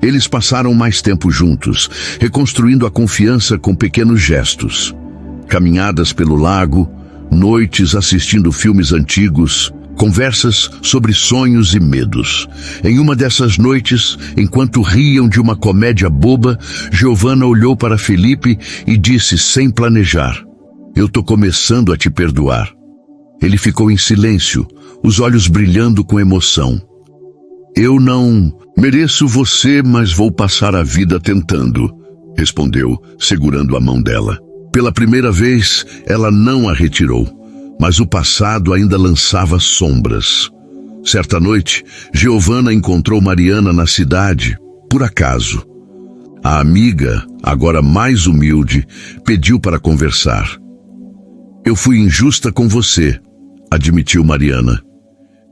Eles passaram mais tempo juntos, reconstruindo a confiança com pequenos gestos. Caminhadas pelo lago, noites assistindo filmes antigos, conversas sobre sonhos e medos. Em uma dessas noites, enquanto riam de uma comédia boba, Giovanna olhou para Felipe e disse sem planejar: Eu tô começando a te perdoar. Ele ficou em silêncio, os olhos brilhando com emoção. Eu não mereço você, mas vou passar a vida tentando, respondeu, segurando a mão dela. Pela primeira vez, ela não a retirou, mas o passado ainda lançava sombras. Certa noite, Giovanna encontrou Mariana na cidade, por acaso. A amiga, agora mais humilde, pediu para conversar. Eu fui injusta com você, admitiu Mariana.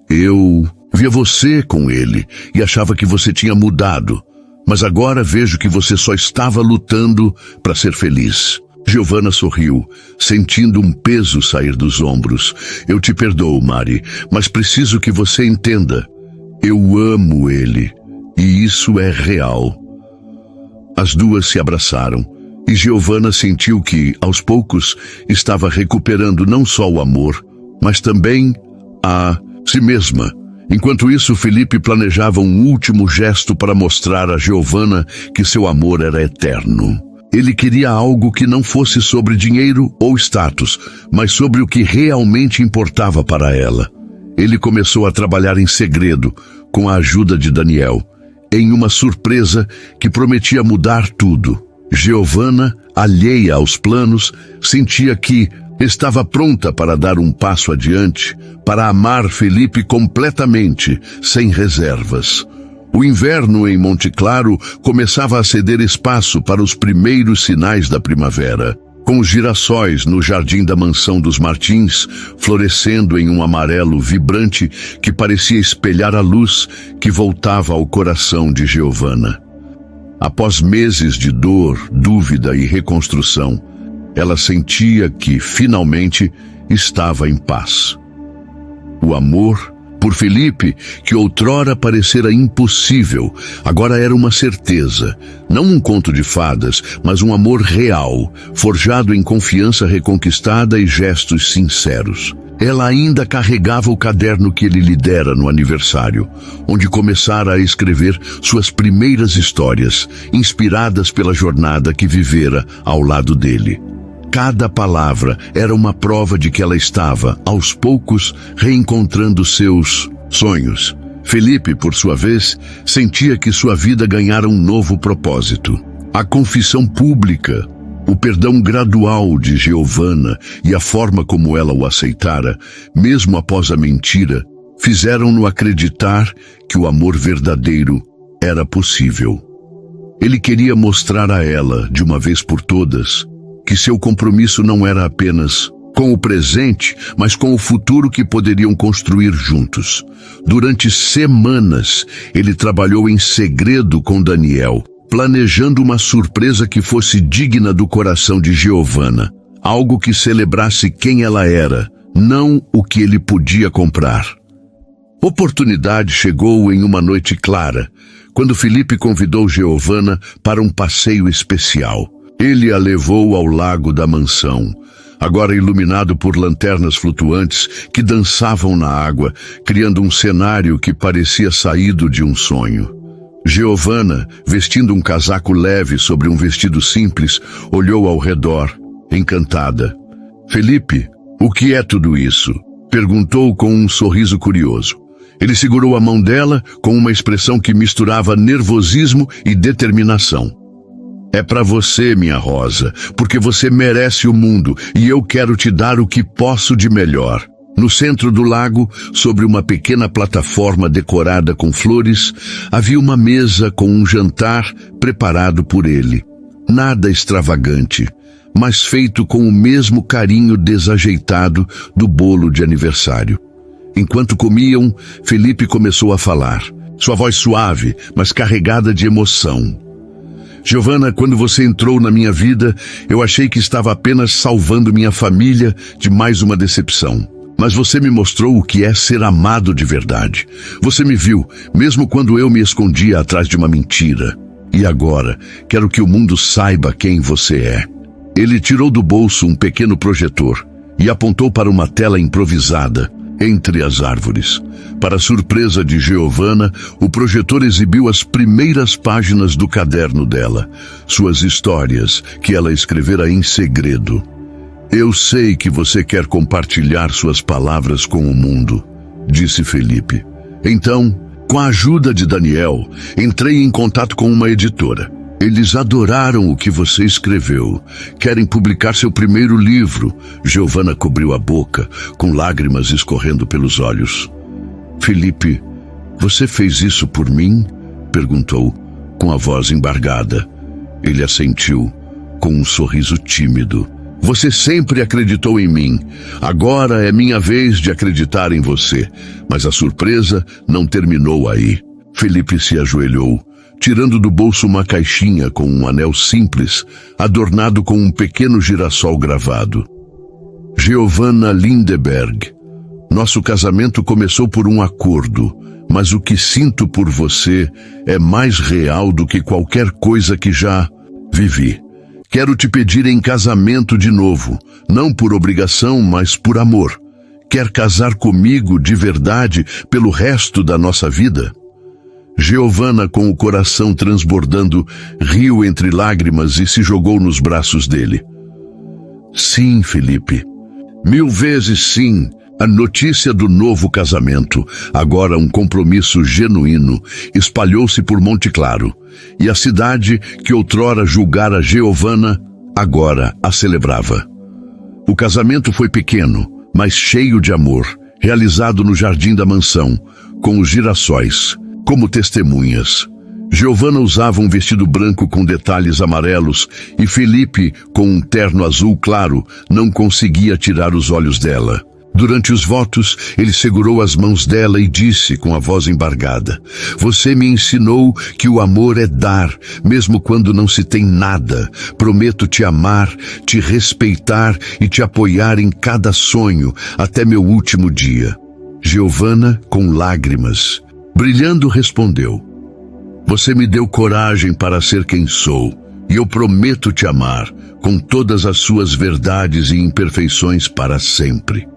Eu via você com ele e achava que você tinha mudado, mas agora vejo que você só estava lutando para ser feliz. Giovanna sorriu, sentindo um peso sair dos ombros. Eu te perdoo, Mari, mas preciso que você entenda. Eu amo ele, e isso é real. As duas se abraçaram, e Giovanna sentiu que, aos poucos, estava recuperando não só o amor, mas também a si mesma. Enquanto isso, Felipe planejava um último gesto para mostrar a Giovanna que seu amor era eterno. Ele queria algo que não fosse sobre dinheiro ou status, mas sobre o que realmente importava para ela. Ele começou a trabalhar em segredo, com a ajuda de Daniel, em uma surpresa que prometia mudar tudo. Giovanna, alheia aos planos, sentia que estava pronta para dar um passo adiante, para amar Felipe completamente, sem reservas. O inverno em Monte Claro começava a ceder espaço para os primeiros sinais da primavera, com os girassóis no jardim da mansão dos Martins, florescendo em um amarelo vibrante que parecia espelhar a luz que voltava ao coração de Giovanna. Após meses de dor, dúvida e reconstrução, ela sentia que, finalmente, estava em paz. O amor por Felipe, que outrora parecera impossível, agora era uma certeza. Não um conto de fadas, mas um amor real, forjado em confiança reconquistada e gestos sinceros. Ela ainda carregava o caderno que ele lhe dera no aniversário, onde começara a escrever suas primeiras histórias, inspiradas pela jornada que vivera ao lado dele. Cada palavra era uma prova de que ela estava, aos poucos, reencontrando seus sonhos. Felipe, por sua vez, sentia que sua vida ganhara um novo propósito. A confissão pública, o perdão gradual de Giovanna e a forma como ela o aceitara, mesmo após a mentira, fizeram-no acreditar que o amor verdadeiro era possível. Ele queria mostrar a ela, de uma vez por todas, que seu compromisso não era apenas com o presente, mas com o futuro que poderiam construir juntos. Durante semanas, ele trabalhou em segredo com Daniel, planejando uma surpresa que fosse digna do coração de Giovanna, algo que celebrasse quem ela era, não o que ele podia comprar. Oportunidade chegou em uma noite clara, quando Felipe convidou Giovanna para um passeio especial. Ele a levou ao lago da mansão, agora iluminado por lanternas flutuantes que dançavam na água, criando um cenário que parecia saído de um sonho. Giovanna, vestindo um casaco leve sobre um vestido simples, olhou ao redor, encantada. Felipe, o que é tudo isso? Perguntou com um sorriso curioso. Ele segurou a mão dela com uma expressão que misturava nervosismo e determinação. É para você, minha rosa, porque você merece o mundo e eu quero te dar o que posso de melhor. No centro do lago, sobre uma pequena plataforma decorada com flores, havia uma mesa com um jantar preparado por ele. Nada extravagante, mas feito com o mesmo carinho desajeitado do bolo de aniversário. Enquanto comiam, Felipe começou a falar, sua voz suave, mas carregada de emoção. Giovanna, quando você entrou na minha vida, eu achei que estava apenas salvando minha família de mais uma decepção. Mas você me mostrou o que é ser amado de verdade. Você me viu, mesmo quando eu me escondia atrás de uma mentira. E agora, quero que o mundo saiba quem você é. Ele tirou do bolso um pequeno projetor e apontou para uma tela improvisada, entre as árvores. Para surpresa de Giovanna, o projetor exibiu as primeiras páginas do caderno dela, suas histórias que ela escrevera em segredo. Eu sei que você quer compartilhar suas palavras com o mundo, disse Felipe. Então, com a ajuda de Daniel, entrei em contato com uma editora. Eles adoraram o que você escreveu. Querem publicar seu primeiro livro. Giovanna cobriu a boca, com lágrimas escorrendo pelos olhos. Felipe, você fez isso por mim? Perguntou, com a voz embargada. Ele assentiu, com um sorriso tímido. Você sempre acreditou em mim. Agora é minha vez de acreditar em você. Mas a surpresa não terminou aí. Felipe se ajoelhou, tirando do bolso uma caixinha com um anel simples, adornado com um pequeno girassol gravado. Giovanna Lindeberg, nosso casamento começou por um acordo, mas o que sinto por você é mais real do que qualquer coisa que já vivi. Quero te pedir em casamento de novo, não por obrigação, mas por amor. Quer casar comigo de verdade pelo resto da nossa vida? Giovanna, com o coração transbordando, riu entre lágrimas e se jogou nos braços dele. Sim, Felipe. 1000 vezes sim. A notícia do novo casamento, agora um compromisso genuíno, espalhou-se por Monte Claro. E a cidade que outrora julgara Giovanna, agora a celebrava. O casamento foi pequeno, mas cheio de amor, realizado no jardim da mansão, com os girassóis como testemunhas. Giovanna usava um vestido branco com detalhes amarelos e Felipe, com um terno azul claro, não conseguia tirar os olhos dela. Durante os votos, ele segurou as mãos dela e disse com a voz embargada: Você me ensinou que o amor é dar, mesmo quando não se tem nada. Prometo te amar, te respeitar e te apoiar em cada sonho, até meu último dia. Giovanna, com lágrimas, brilhando, respondeu: Você me deu coragem para ser quem sou, e eu prometo te amar, com todas as suas verdades e imperfeições para sempre.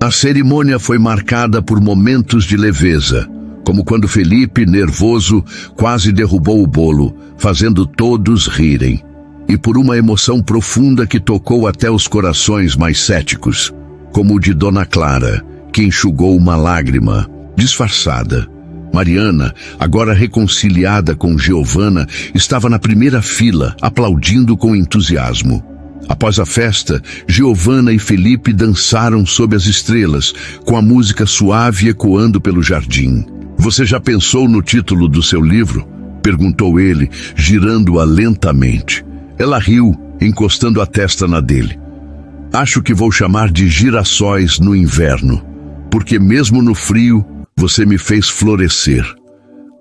A cerimônia foi marcada por momentos de leveza, como quando Felipe, nervoso, quase derrubou o bolo, fazendo todos rirem, e por uma emoção profunda que tocou até os corações mais céticos, como o de Dona Clara, que enxugou uma lágrima, disfarçada. Mariana, agora reconciliada com Giovanna, estava na primeira fila, aplaudindo com entusiasmo. Após a festa, Giovanna e Felipe dançaram sob as estrelas, com a música suave ecoando pelo jardim. Você já pensou no título do seu livro? Perguntou ele, girando-a lentamente. Ela riu, encostando a testa na dele. Acho que vou chamar de Girassóis no Inverno, porque mesmo no frio, você me fez florescer.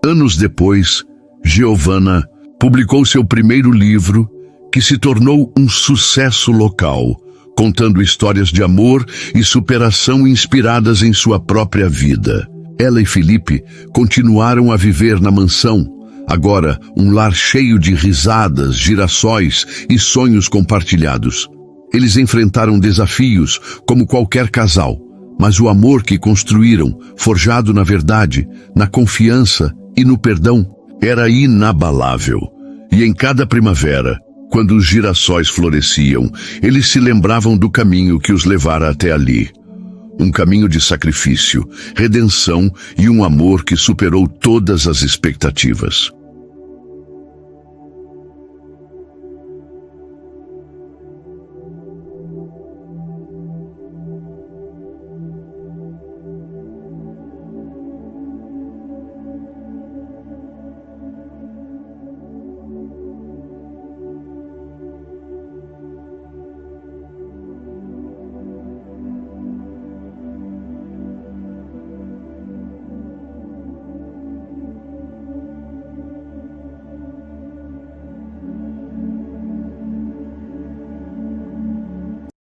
Anos depois, Giovanna publicou seu primeiro livro, que se tornou um sucesso local, contando histórias de amor e superação inspiradas em sua própria vida. Ela e Felipe continuaram a viver na mansão, agora um lar cheio de risadas, girassóis e sonhos compartilhados. Eles enfrentaram desafios, como qualquer casal, mas o amor que construíram, forjado na verdade, na confiança e no perdão, era inabalável. E em cada primavera, quando os girassóis floresciam, eles se lembravam do caminho que os levara até ali. Um caminho de sacrifício, redenção e um amor que superou todas as expectativas.